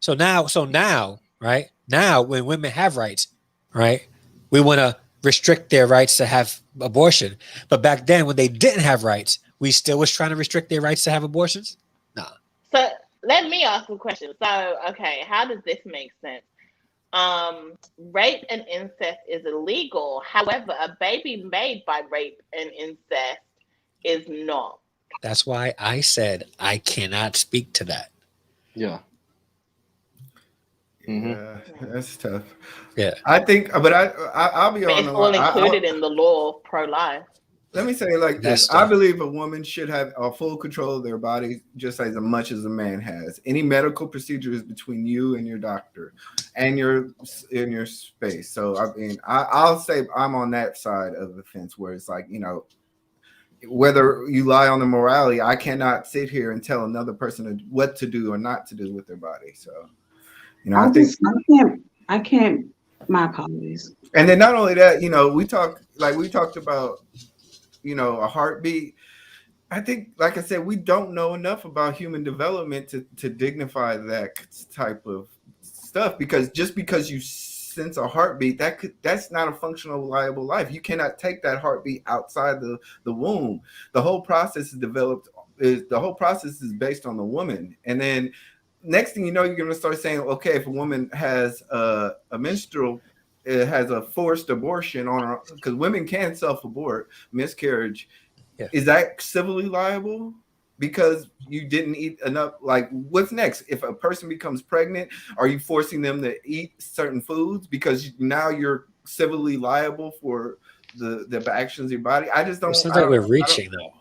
So now, right now, when women have rights, right, we want to restrict their rights to have abortion. But back then, when they didn't have rights, we still was trying to restrict their rights to have abortions. Nah. So let me ask a question. So, okay, how does this make sense? Rape and incest is illegal. However, a baby made by rape and incest is not. That's why I said I cannot speak to that. Yeah. Mm-hmm. Yeah, that's tough. Yeah, I think, but I'll be honest. It's all included in the law of pro-life. Let me say it like this. I believe a woman should have full control of their body just as much as a man has. Any medical procedure is between you and your doctor and in your space. So, I mean, I'll say I'm on that side of the fence where it's like, whether you lie on the morality, I cannot sit here and tell another person what to do or not to do with their body. So, I can't, my apologies. And then not only that, we talked about, a heartbeat. I think, like I said, we don't know enough about human development to dignify that type of stuff, because just because you sense a heartbeat, that's not a functional, reliable life. You cannot take that heartbeat outside the womb. The whole process is based on the woman. And then next thing you know, you're going to start saying, okay, if a woman has a menstrual, it has a forced abortion on her, because women can self-abort, miscarriage. Yeah. Is that civilly liable? Because you didn't eat enough. Like, what's next? If a person becomes pregnant, are you forcing them to eat certain foods because now you're civilly liable for the actions of your body? I just don't. It sounds like we're reaching, though.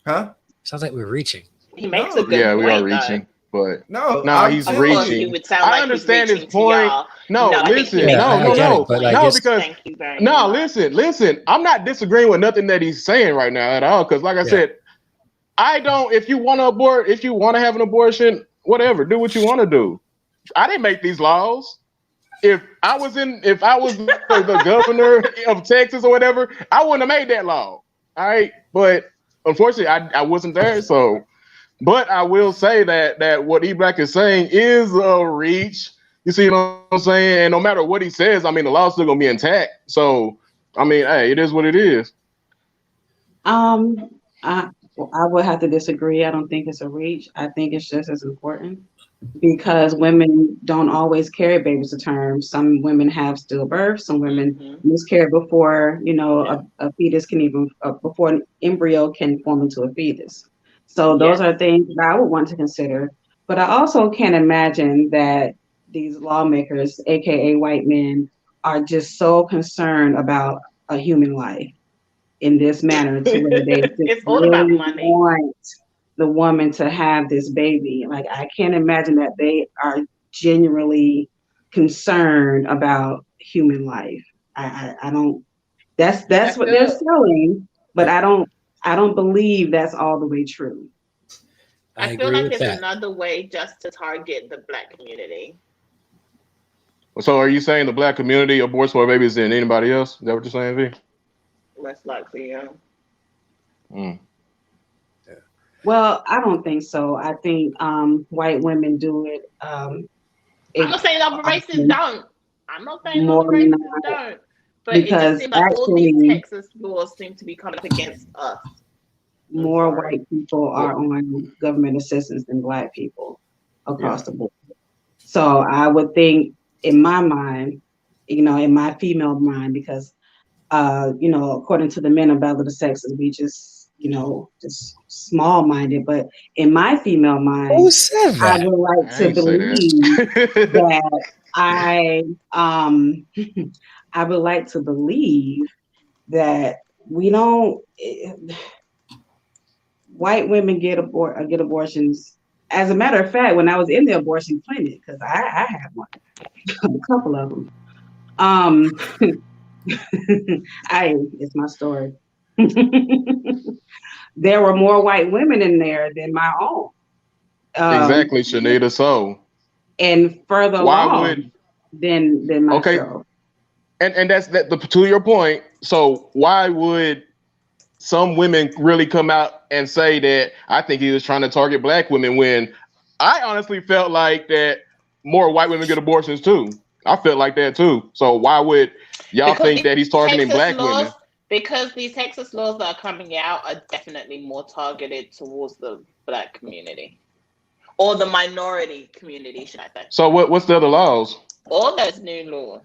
Huh? Sounds like we're reaching. He makes a good point, we are reaching. But No, he's Of reaching. course, you would sound I like understand he's his reaching to point. y'all. No, I think he listen, makes Yeah, a I get very it, but point. like no, it's because Thank you very much. listen. I'm not disagreeing with nothing that he's saying right now at all. Because, like I said, I don't. If you want to abort, if you want to have an abortion, whatever, do what you want to do. I didn't make these laws. If I was the governor of Texas or whatever, I wouldn't have made that law. All right, but unfortunately, I wasn't there. So, but I will say that what E-Black is saying is a reach. You see what I'm saying? And no matter what he says, I mean, the law's still gonna be intact. So, I mean, hey, it is what it is. I would have to disagree. I don't think it's a reach. I think it's just as important because women don't always carry babies to term. Some women have stillbirth. Some women miscarry before a fetus can even before an embryo can form into a fetus. So those are things that I would want to consider. But I also can't imagine that these lawmakers, aka white men, are just so concerned about a human life in this manner to where they just It's all about really money. want the woman to have this baby. Like I can't imagine that they are genuinely concerned about human life. I don't. That's what they're selling, but I don't believe that's all the way true. I feel like it's another way just to target the Black community. So, are you saying the Black community aborts more babies than anybody else? Is that what you're saying, V? Less likely, yeah. Well, I don't think so. I think white women do it. I'm not saying other races don't. I'm not saying more other races don't. But it just seems like all these Texas laws seem to be coming up against us. More white people are on government assistance than Black people across the board. So I would think, in my mind, in my female mind, because according to the men of Battle of the Sexes, we just small-minded. But in my female mind, I would like to believe that I would like to believe that we don't. White women get abortions. As a matter of fact, when I was in the abortion clinic, because I had one, a couple of them. It's my story. There were more white women in there than my own. Exactly, Shanita. So, and further along than myself. And that's to your point. So why would some women really come out and say that I think he was trying to target Black women when I honestly felt like that more white women get abortions too. I felt like that too. So why would y'all think that he's targeting Black women? Because these Texas laws that are coming out are definitely more targeted towards the Black community. Or the minority community, should I say. So what's the other laws? All those new laws.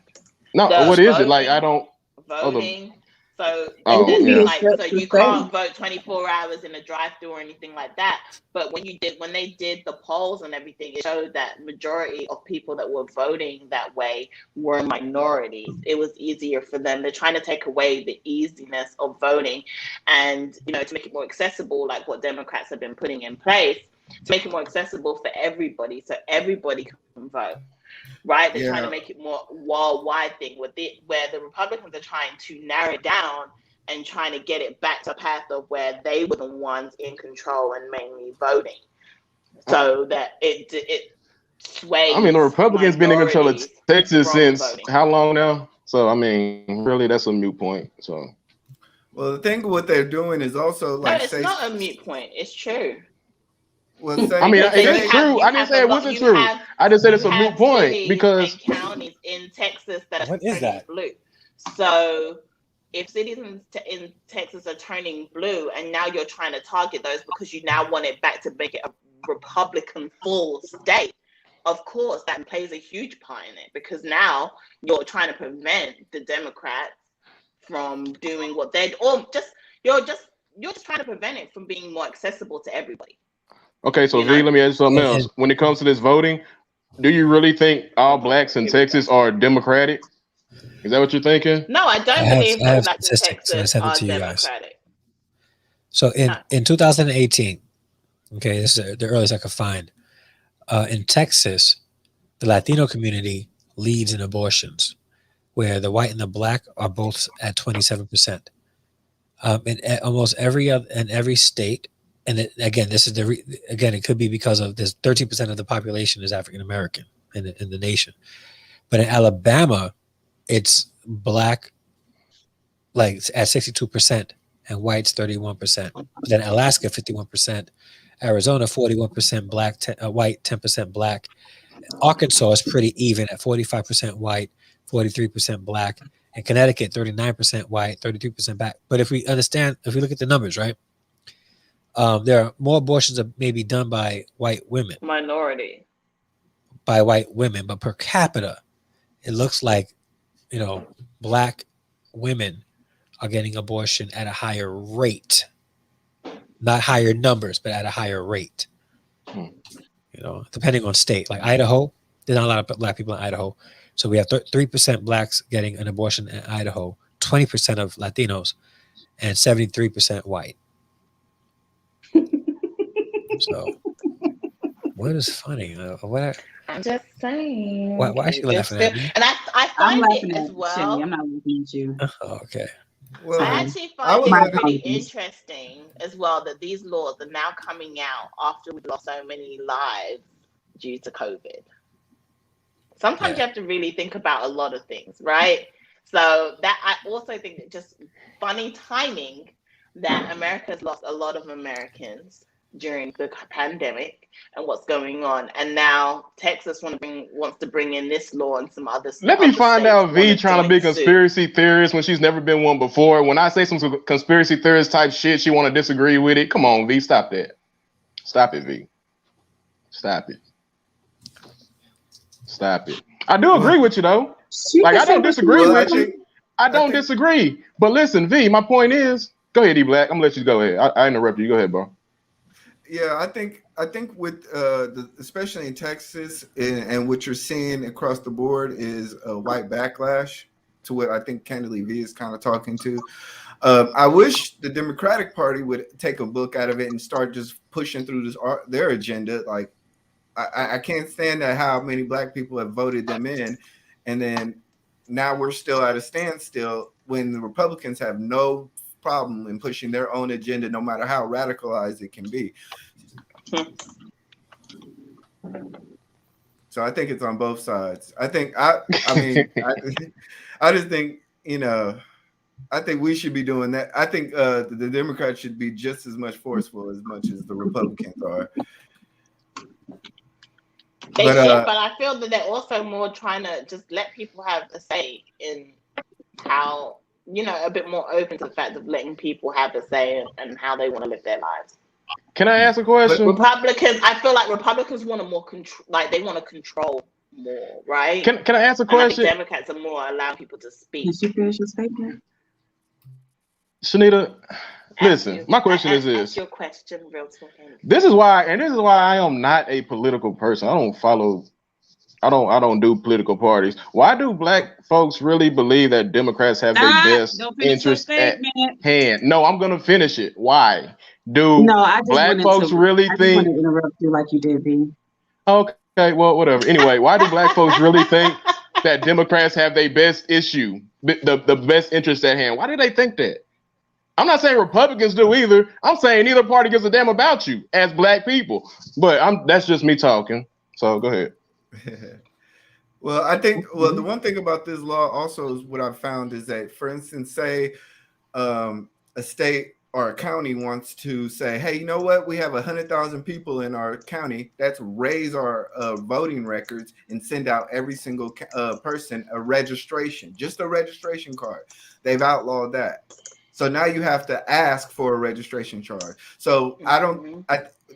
No, what is it? Like I don't voting. So you can't vote 24 hours in a drive-through or anything like that. But when they did the polls and everything, it showed that majority of people that were voting that way were minorities. It was easier for them. They're trying to take away the easiness of voting and to make it more accessible, like what Democrats have been putting in place, to make it more accessible for everybody so everybody can vote. Right, they're trying to make it more worldwide thing where the Republicans are trying to narrow it down and trying to get it back to a path of where they were the ones in control and mainly voting, so that it sways. I mean, the Republicans been in control of Texas since how long now? So I mean, really, that's a moot point. So, well, the thing what they're doing is also like it's not a moot point. It's true. Well, I mean, it's true. I didn't say it wasn't true. I just said it's a moot point because counties in Texas that are turning blue. So if cities in Texas are turning blue, and now you're trying to target those because you now want it back to make it a Republican full state, of course that plays a huge part in it because now you're trying to prevent the Democrats from doing what you're just trying to prevent it from being more accessible to everybody. Okay, so V, let me ask you something else. When it comes to this voting, do you really think all Blacks in Texas are Democratic? Is that what you're thinking? No, I don't believe I have Blacks in statistics Texas and I sent it are to you Democratic. guys. So in 2018, okay, this is the earliest I could find. In Texas, the Latino community leads in abortions, where the white and the black are both at 27%. In almost every state, and again, this is again, it could be because of this. 13% of the population is African American in the nation, but in Alabama, it's black like at 62% and whites 31%. Then Alaska 51%, Arizona 41% black, white 10% black. Arkansas is pretty even at 45% white, 43% black, and Connecticut 39% white, 32% black. But if we look at the numbers, right, there are more abortions that may be done by white women, but per capita, it looks like black women are getting abortion at a higher rate, not higher numbers, but at a higher rate. Depending on state, like Idaho, there's not a lot of black people in Idaho. So we have 3% blacks getting an abortion in Idaho, 20% of Latinos, and 73% white. So what is funny? I'm just saying. Why is she laughing at me? And I find it as well. I'm not looking at you. Oh, okay. Well, I actually find it really interesting as well that these laws are now coming out after we've lost so many lives due to COVID. Sometimes you have to really think about a lot of things, right? So that I also think that just funny timing that America's lost a lot of Americans during the pandemic and what's going on, and now Texas wants to bring in this law and some other stuff. Let me find out Vee trying to be conspiracy theorist when she's never been one before. When I say some conspiracy theorist type shit, she want to disagree with it. Come on, Vee, stop that. Stop it, Vee. Stop it. Stop it. I do agree with you though. Like I don't disagree with you. I don't disagree. But listen, Vee, my point is, go ahead, E Black. I'm gonna let you go ahead. I interrupted you. Go ahead, bro. Yeah, I think with especially in Texas and what you're seeing across the board is a white backlash to what I think Candidly Vee is kind of talking to. I wish the Democratic Party would take a book out of it and start just pushing through their agenda. Like I can't stand that how many black people have voted them in, and then now we're still at a standstill when the Republicans have no problem in pushing their own agenda, no matter how radicalized it can be. So I think it's on both sides. I just think, I think we should be doing that. I think the Democrats should be just as much forceful as much as the Republicans are. But I feel that they're also more trying to just let people have a say in how, a bit more open to the fact of letting people have a say and how they want to live their lives. Can I ask a question? Republicans, I feel like Republicans want to more control, like they want to control more, right? Can I ask a question? And I think Democrats are more allowing people to speak. Did you finish your statement? Shanita, listen, my question is this. Ask your question real quick. This is why I am not a political person. I don't do political parties. Why do black folks really believe that Democrats have their best interest at hand? No, I'm gonna finish it. Why do black folks really think? I want to interrupt you like you did, Vee. Okay, well, whatever. Anyway, why do black folks really think that Democrats have their best issue, the best interest at hand? Why do they think that? I'm not saying Republicans do either. I'm saying neither party gives a damn about you as black people. But that's just me talking. So go ahead. Well, I think the one thing about this law also is what I've found is that, for instance, say a state or a county wants to say, hey, you know what? We have 100,000 people in our county. Let's raise our voting records and send out every single person a registration, just a registration card. They've outlawed that. So now you have to ask for a registration charge. So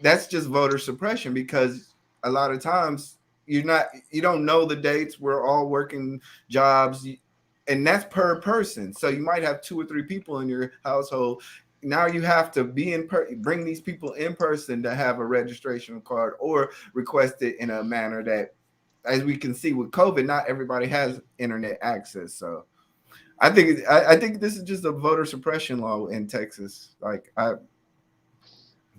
that's just voter suppression, because a lot of times you don't know the dates. We're all working jobs, and that's per person. So you might have 2 or 3 people in your household. Now you have to bring these people in person to have a registration card or request it in a manner that, as we can see with COVID, not everybody has internet access. So I think this is just a voter suppression law in Texas. Like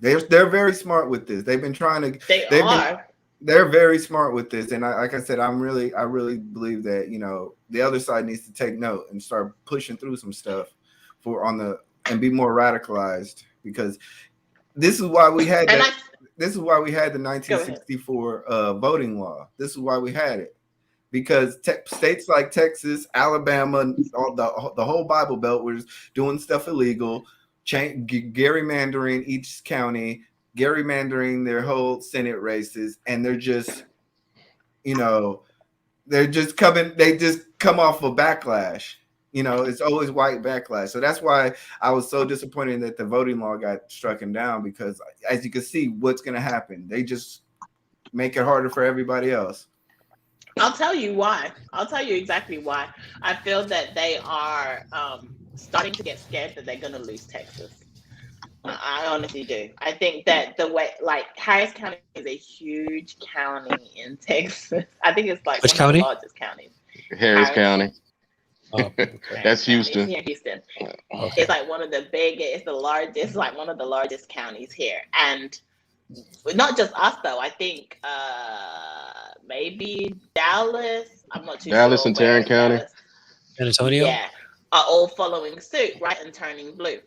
they're very smart with this. They've been trying to. they're very smart with this, and like I said, I really believe that the other side needs to take note and start pushing through some stuff and be more radicalized, because this is why we had the 1964 voting law. This is why we had it, because states like Texas, Alabama, all the whole Bible Belt was doing stuff illegal, gerrymandering each county, gerrymandering their whole Senate races, and they're just, they just come off a backlash. It's always white backlash. So that's why I was so disappointed that the voting law got struck down, because as you can see, what's going to happen, they just make it harder for everybody else. I'll tell you why. I'll tell you exactly why. I feel that they are starting to get scared that they're going to lose Texas. I honestly do. I think that the way, like, Harris County is a huge county in Texas. I think it's like Which one county? of the largest counties. Harris County. Oh, that's Houston. It's near Houston. Okay. It's like one of the biggest. It's the largest. Like one of the largest counties here, and not just us though. I think maybe Dallas. I'm not too sure. Dallas and Tarrant County. San Antonio. Yeah, are all following suit, right, and turning blue.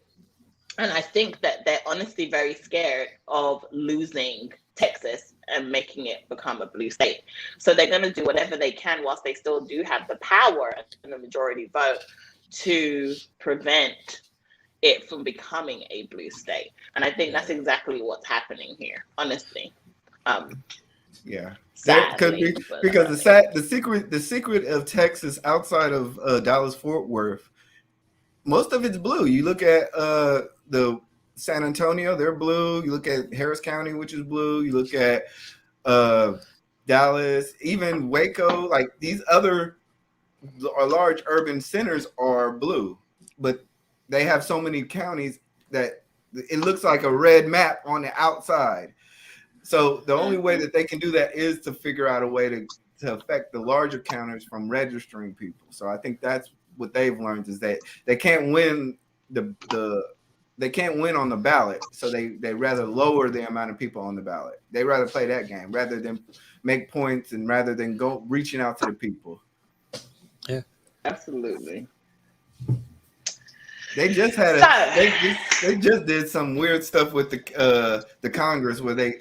And I think that they're honestly very scared of losing Texas and making it become a blue state. So they're going to do whatever they can, whilst they still do have the power and the majority vote, to prevent it from becoming a blue state. And I think that's exactly what's happening here, honestly. Yeah. Sadly, because the secret of Texas outside of Dallas Fort Worth, most of it's blue. You look at the San Antonio, they're blue. You look at Harris County, which is blue. You look at Dallas, even Waco, like these other large urban centers are blue, but they have so many counties that it looks like a red map on the outside. So the only way that they can do that is to figure out a way to affect the larger counties from registering people. So I think that's what they've learned, is that they can't win they can't win on the ballot. So they rather lower the amount of people on the ballot. They rather play that game rather than make points, and rather than go reaching out to the people. Yeah, absolutely. They just had they just did some weird stuff with the Congress, where they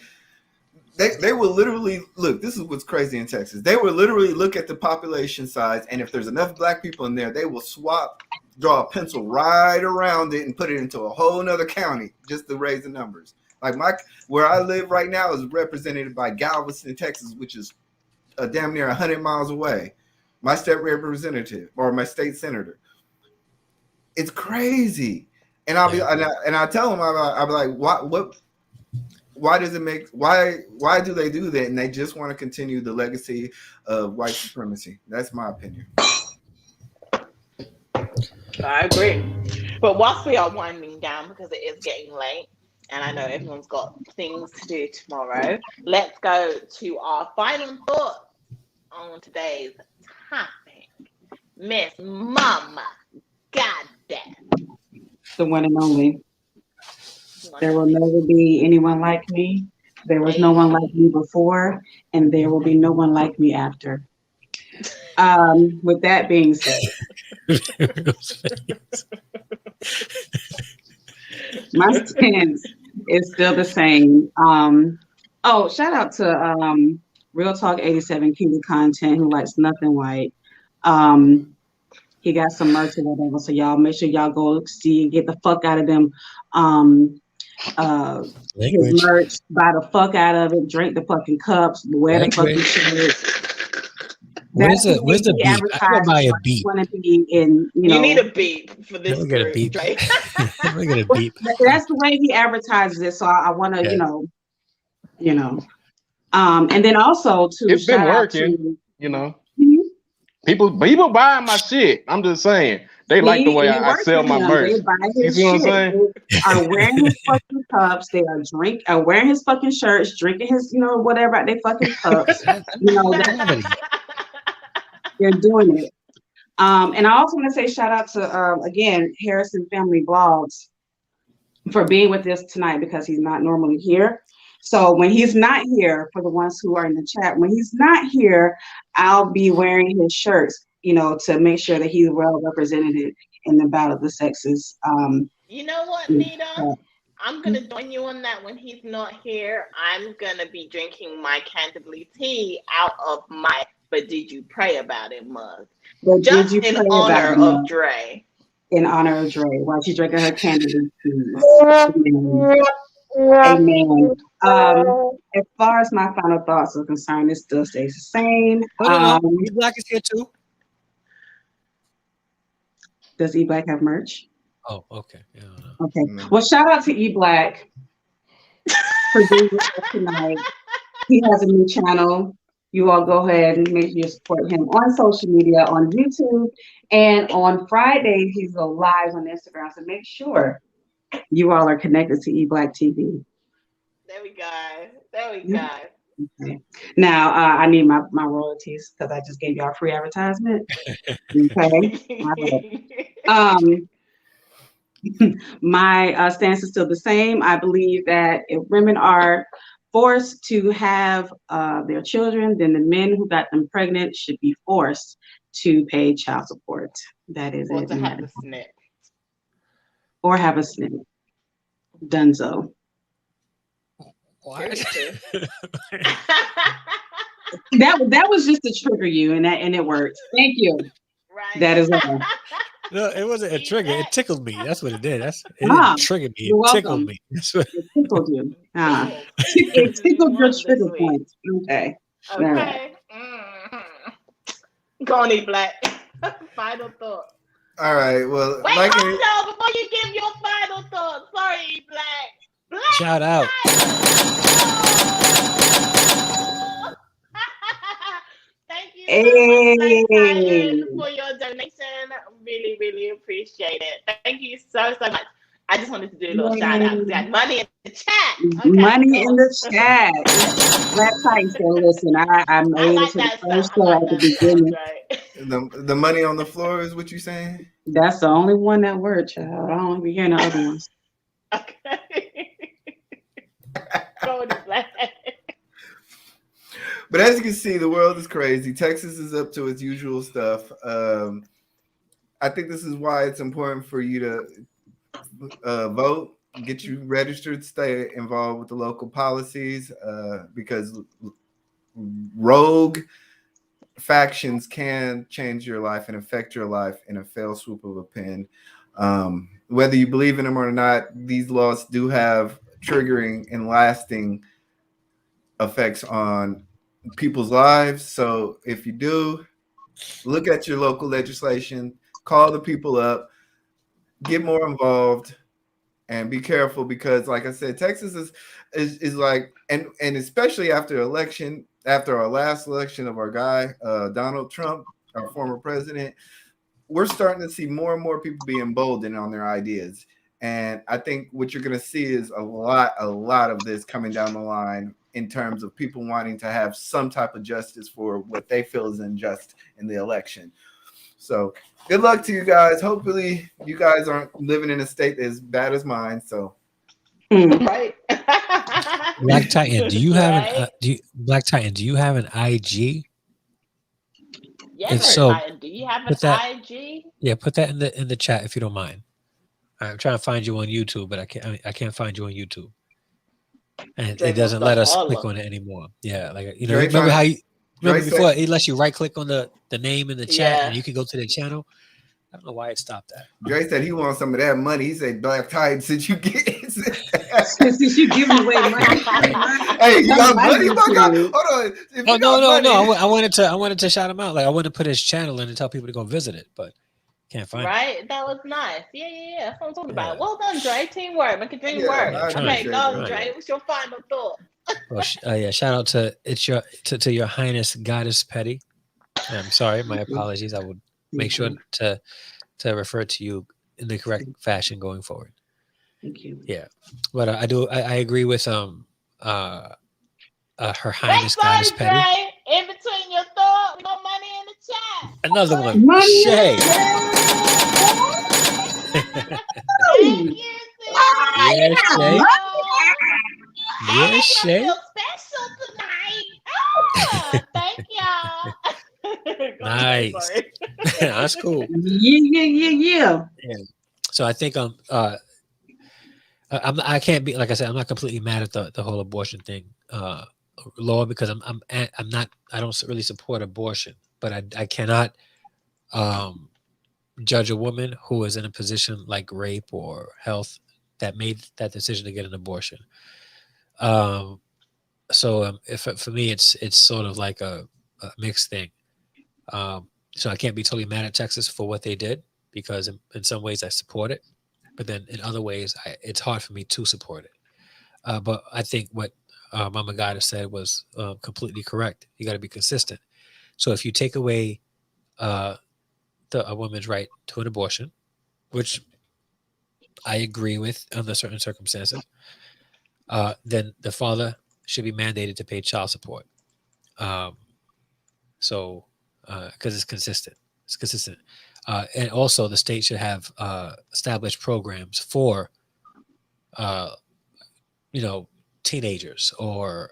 will literally look. This is what's crazy in Texas. They will literally look at the population size, and if there's enough black people in there, they will draw a pencil right around it and put it into a whole nother county just to raise the numbers. Like where I live right now is represented by Galveston, Texas, which is damn near 100 miles away. My state representative or my state senator. It's crazy, and I'll tell them, I'll be like, why does it make why do they do that? And they just want to continue the legacy of white supremacy. That's my opinion. I agree. But whilst we are winding down, because it is getting late, and I know everyone's got things to do tomorrow, let's go to our final thoughts on today's topic. Miss Mama Goddamn. The one and only. There will never be anyone like me. There was no one like me before, and there will be no one like me after. With that being said, my stance is still the same. Shout out to Real Talk 87 King of Content, who likes nothing white. He got some merch or whatever, so y'all make sure y'all go see and get the fuck out of them. His merch, buy the fuck out of it, drink the fucking cups, wear the fucking shirts. Where's the beep? I buy a beep. You need a beep for this. We'll get a beep. Right? We'll get a beep. That's the way he advertises it. So I want to, and then also to it's been working, People buying my shit. I'm just saying. They like the way I sell my merch. You see what I'm saying? They are wearing his fucking cups. They are wearing his fucking shirts, drinking his, whatever at their fucking cups. They're doing it. And I also want to say shout out to again Harrison Family Vlogs for being with us tonight, because he's not normally here. So when he's not here, for the ones who are in the chat, when he's not here, I'll be wearing his shirts, to make sure that he's well represented in the Battle of the Sexes. You know what, Nita? I'm going to join you on that. When he's not here, I'm going to be drinking my Candidly tea out of my But Did You Pray About It mug. Just in honor of Dre. In honor of Dre, while she's drinking her Candidly tea. Amen. As far as my final thoughts are concerned, it still stays the same. No. E-Black is here too. Does E-Black have merch? Oh, okay. Yeah, okay. Well, shout out to E-Black for being with us tonight. He has a new channel. You all go ahead and make sure you support him on social media, on YouTube, and on Fridays he's go live on Instagram. So make sure you all are connected to E-Black TV. There we go. Okay. Now I need my royalties because I just gave y'all free advertisement. Okay. My stance is still the same. I believe that if women are forced to have their children, then the men who got them pregnant should be forced to pay child support. That is or it. To have a snip. Or have a snip. Dunzo. What? that was just to trigger you, and it worked. Thank you. Right. That is all. No, it wasn't a trigger. It tickled me. That's what it did. It didn't trigger me. It tickled me. It tickled you. It tickled your trigger point. Okay. Okay. Go on, E-Black. Final thought. All right. Well, wait, hold on before you give your final thought. Sorry, E-Black. Shout out. Thank you so much, for your donation. Really, really appreciate it. Thank you so much. I just wanted to do a little shout out because we had money in the chat. Okay, money in the chat. Black Titan said, listen, I made it to the first show at the beginning. The money on the floor is what you saying? That's the only one that word, child. I don't be hearing the other ones. Okay. Go to Black. But as you can see, the world is crazy. Texas is up to its usual stuff. I think this is why it's important for you to vote, get you registered, stay involved with the local policies, because rogue factions can change your life and affect your life in a fell swoop of a pen. Whether you believe in them or not, these laws do have triggering and lasting effects on people's lives. So if you do, look at your local legislation, call the people up, get more involved, and be careful because, like I said, Texas is like, and especially after our last election of our guy, Donald Trump, our former president, we're starting to see more and more people be emboldened on their ideas. And I think what you're going to see is a lot of this coming down the line in terms of people wanting to have some type of justice for what they feel is unjust in the election. So good luck to you guys. Hopefully you guys aren't living in a state as bad as mine. So right. Black Titan, do you have Black Titan, do you have an IG? Yes, if so, do you have an IG? Yeah, put that in the chat if you don't mind. I'm trying to find you on YouTube, but I can't find you on YouTube. And it doesn't let us click on it anymore. Yeah, like remember how you before it lets you right click on the name in the chat and you can go to the channel. I don't know why it stopped that. Dre said he wants some of that money. He said, Black Titan, since you give away money. Hey, you got money? Hold on. No. I wanted to shout him out. Like I wanted to put his channel in and tell people to go visit it, but can't find it. Right? That was nice. Yeah. That's what I'm talking about. Well done, Dre. Teamwork. Make a dream work. Okay, go, Dre. What's your final thought? Well, shout out to your Highness Goddess Petty. I'm sorry, my apologies. I would make sure to refer to you in the correct fashion going forward. Thank you. Yeah, but I agree with Her Highness Goddess Petty. Dre. In between your thought, we got money in the chat. Another one, Shay. Thank you, Yes, Shay. Yeah, making Shay. us feel special tonight. Thank y'all. Nice. That's cool. Yeah. So I think I can't be, like I said, I'm not completely mad at the whole abortion thing, law, because I don't really support abortion, but I cannot judge a woman who is in a position like rape or health that made that decision to get an abortion. So if for me it's sort of like a mixed thing. So I can't be totally mad at Texas for what they did, because in some ways I support it, but then in other ways it's hard for me to support it. But I think what Mama Goddess said was completely correct. You got to be consistent. So if you take away a woman's right to an abortion, which I agree with under certain circumstances, then the father should be mandated to pay child support. So because it's consistent. And also the state should have established programs for teenagers or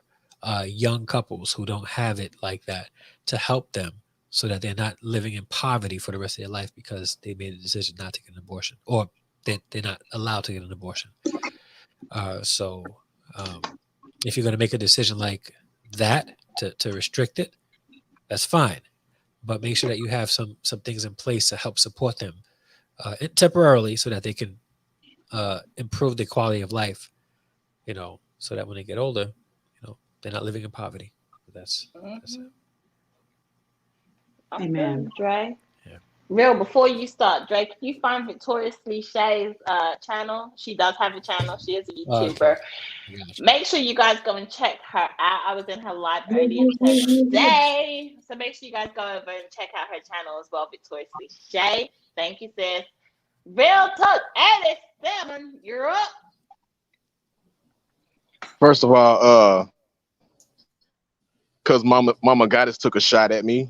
young couples who don't have it like that, to help them so that they're not living in poverty for the rest of their life because they made a decision not to get an abortion, or they're not allowed to get an abortion. So if you're going to make a decision like that to restrict it, that's fine. But make sure that you have some things in place to help support them temporarily, so that they can improve the quality of life, so that when they get older, they're not living in poverty. That's it. Amen. Dre. Yeah. Real, before you start, Dre, can you find Victoriously Shay's channel? She does have a channel. She is a YouTuber. Okay. Make sure you guys go and check her out. I was in her live earlier today. So make sure you guys go over and check out her channel as well, Victoriously Shay. Thank you, sis. Real talk, Alice Salmon, you're up. First of all, because Mama Goddess took a shot at me,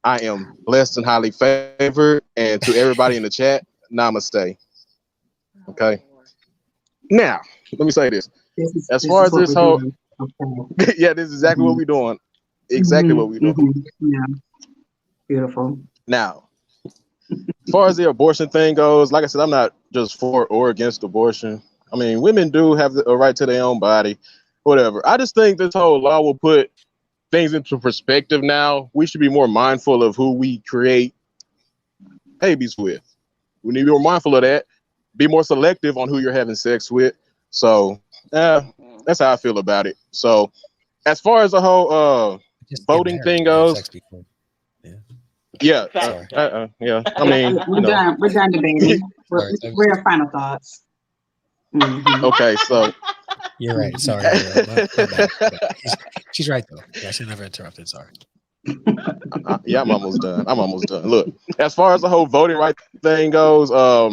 I am blessed and highly favored. And to everybody in the chat, namaste. Okay. Now, let me say this. As far as this whole, yeah, this is exactly what we're doing. Exactly what we're doing. Yeah. Beautiful. Now, as far as the abortion thing goes, like I said, I'm not just for or against abortion. I mean, women do have a right to their own body, whatever. I just think this whole law will put things into perspective now. We should be more mindful of who we create babies with. We need to be more mindful of that. Be more selective on who you're having sex with. So, that's how I feel about it. So, as far as the whole voting thing goes, yeah. I mean, we're done. We're done debating. We're in final thoughts. Mm-hmm. Okay, so you're right. Sorry. My bad. She's right though. Yeah, she never interrupted. Sorry. Yeah, I'm almost done. Look, as far as the whole voting right thing goes, I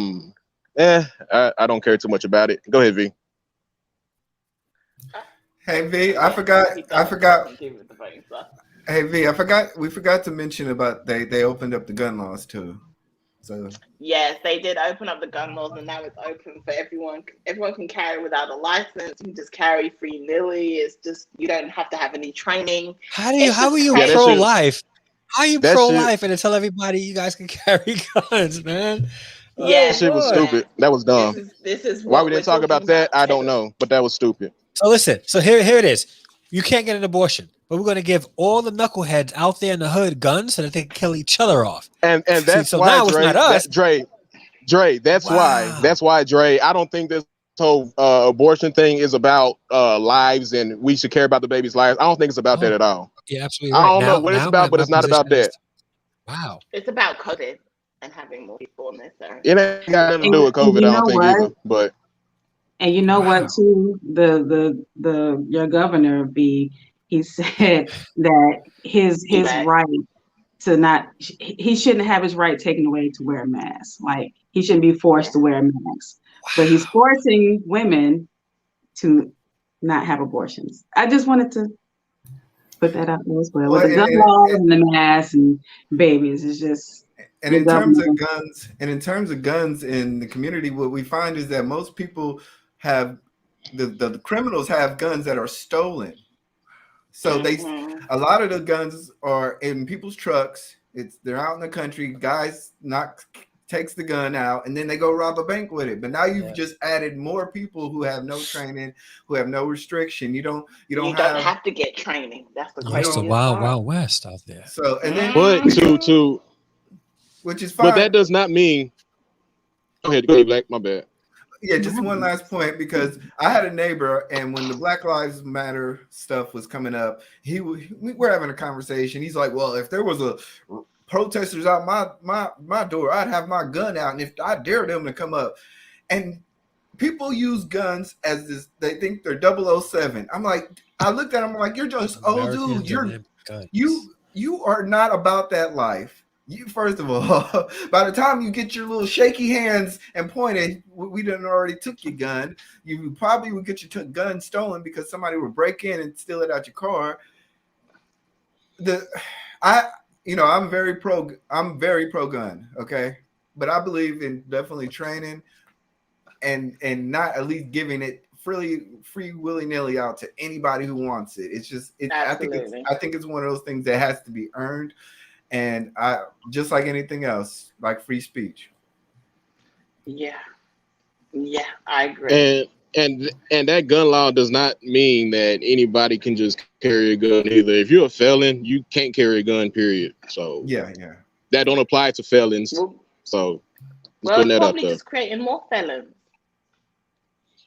don't care too much about it. Go ahead, V. Hey V, I forgot. Hey V, we forgot to mention about they opened up the gun laws too. So yes, they did open up the gun laws, and now it's open for everyone. Everyone can carry without a license. You can just carry free-willy. It's just, you don't have to have any training. How are you pro-life? How are you pro-life and to tell everybody you guys can carry guns, man? Yeah, that shit was stupid. That was dumb. This is why we didn't talk about that. I don't know, but that was stupid. So listen. So here it is. You can't get an abortion, but we're going to give all the knuckleheads out there in the hood guns so that they can kill each other off. And that's why, now Dre, it's not us. Dre, that's why, Dre, I don't think this whole abortion thing is about lives and we should care about the baby's lives. I don't think it's about that at all. Yeah, absolutely right. I don't know what it's about, but it's not about that. Wow. It's about COVID and having more people in this area. It ain't got nothing to do with COVID, I don't think either. But and you know what, too? Your governor, he said that his right to not, he shouldn't have his right taken away to wear a mask. Like, he shouldn't be forced to wear a mask. But he's forcing women to not have abortions. I just wanted to put that out there as well. With the gun laws and the mask and babies, it's just. And in terms of guns in the community, what we find is that most people have the criminals have guns that are stolen. So Mm-hmm. a lot of the guns are in people's trucks. They're out in the country. Guys takes the gun out, and then they go rob a bank with it. But now you've just added more people who have no training, who have no restriction. You don't have to get training. That's the crazy. It's the wild west out there. So and then but to which is fine. But that does not mean. Go ahead, Black. My bad. Yeah, just one last point, because I had a neighbor, and when the Black Lives Matter stuff was coming up, we were having a conversation. He's like, "Well, if there was a protesters out my door, I'd have my gun out, and if I dare them to come up." And people use guns as this; they think they're 007. I'm like, I looked at him, I'm like, "You're just old dude. You are not about that life." You, first of all, by the time you get your little shaky hands and pointed, we done already took your gun. You probably would get your gun stolen because somebody would break in and steal it out your car. I'm very pro gun, okay? But I believe in definitely training and not at least giving it free willy-nilly out to anybody who wants it. It's just I think it's one of those things that has to be earned. And I just like anything else, like free speech. Yeah, I agree. And that gun law does not mean that anybody can just carry a gun either. If you're a felon, you can't carry a gun. Period. So yeah, that don't apply to felons. So it's probably just creating more felons.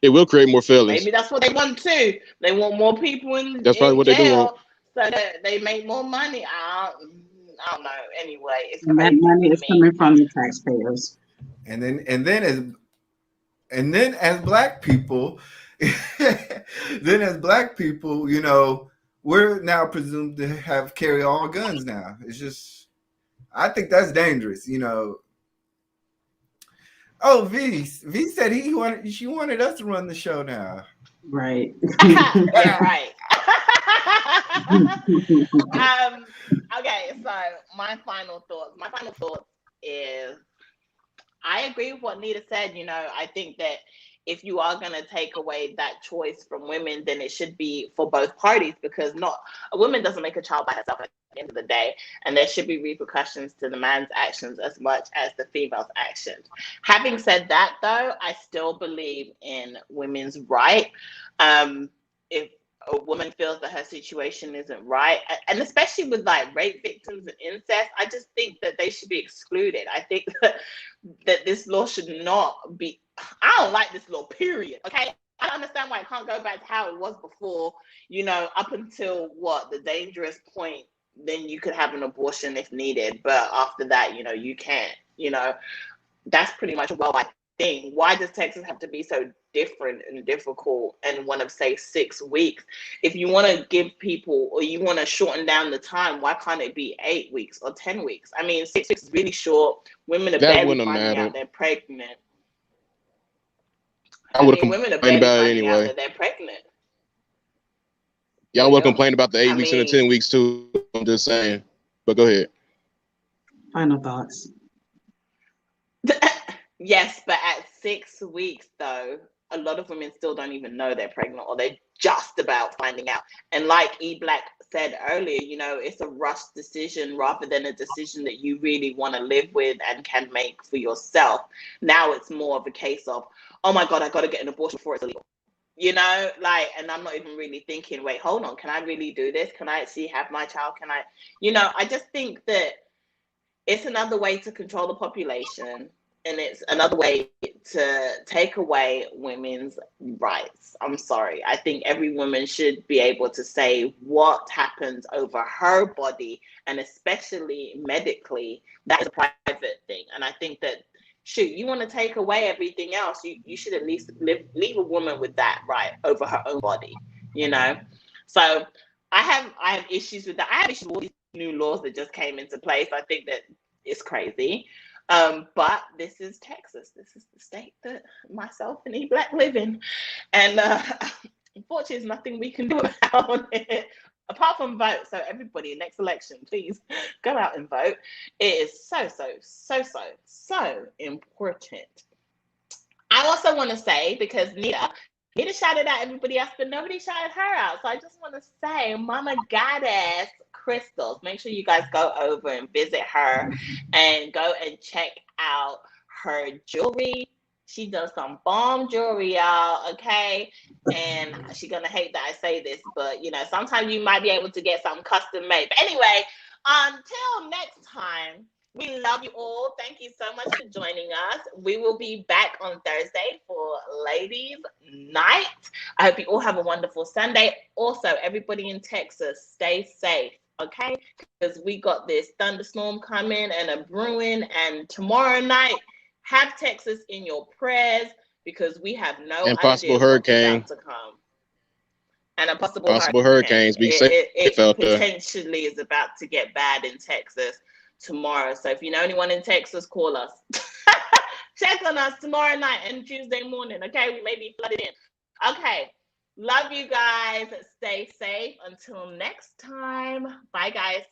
It will create more felons. Maybe that's what they want too. They want more people in That's probably what jail they do want. so that they make more money. I don't know. Anyway, and that money is coming from the taxpayers. And then as black people, we're now presumed to carry all guns now. It's just, I think that's dangerous. Oh, Vee said she wanted us to run the show now. Right. Yeah, right. Okay, so my final thoughts is I agree with what Nita said. I think that if you are going to take away that choice from women, then it should be for both parties, because a woman doesn't make a child by herself at the end of the day, and there should be repercussions to the man's actions as much as the female's actions. Having said that, though, I still believe in women's right. If a woman feels that her situation isn't right, and especially with like rape victims and incest, I just think that they should be excluded. I think that this law should not be. I don't like this law, period. Okay, I don't understand why it can't go back to how it was before. Up until the dangerous point, then you could have an abortion if needed, but after that, you can't. That's pretty much a worldwide thing. Why does Texas have to be so different and difficult and want to say 6 weeks? If you want to give people, or you want to shorten down the time, why can't it be 8 weeks or 10 weeks? I mean, 6 weeks is really short. Women are barely finding out they're pregnant. Women are barely finding out that they're pregnant. Y'all would complain about the 8 weeks and the 10 weeks too. I'm just saying. But go ahead. Final thoughts. Yes, but at 6 weeks, though, a lot of women still don't even know they're pregnant, or they're just about finding out. And like E-Black said earlier, it's a rushed decision rather than a decision that you really want to live with and can make for yourself. Now it's more of a case of, oh my God, I got to get an abortion before it's illegal. And I'm not even really thinking, wait, hold on, can I really do this? Can I actually have my child? Can I, I just think that it's another way to control the population. And it's another way to take away women's rights. I'm sorry. I think every woman should be able to say what happens over her body, and especially medically, that is a private thing. And I think that, you want to take away everything else, you should at least leave a woman with that right over her own body, So I have issues with that. I have issues with all these new laws that just came into place. I think that it's crazy. But this is Texas. This is the state that myself and E-Black live in. And unfortunately, there's nothing we can do about it apart from vote. So everybody, next election, please go out and vote. It is so important. I also want to say, because Nita, He just shouted out everybody else, but nobody shouted her out. So I just want to say, Mama Goddess Crystals, make sure you guys go over and visit her and go and check out her jewelry. She does some bomb jewelry, y'all, okay? And she's going to hate that I say this, but, you know, sometimes you might be able to get something custom made. But anyway, until next time, we love you all. Thank you so much for joining us. We will be back on Thursday for Ladies Night. I hope you all have a wonderful Sunday. Also, everybody in Texas, stay safe, okay? Because we got this thunderstorm coming and a brewing. And tomorrow night, have Texas in your prayers because we have no idea what's about to come. And a possible hurricanes. Be safe it potentially is about to get bad in Texas tomorrow. So if you know anyone in Texas, call us. Check on us tomorrow night and Tuesday morning. Okay, we may be flooded in. Okay, love you guys. Stay safe. Until next time. Bye, guys.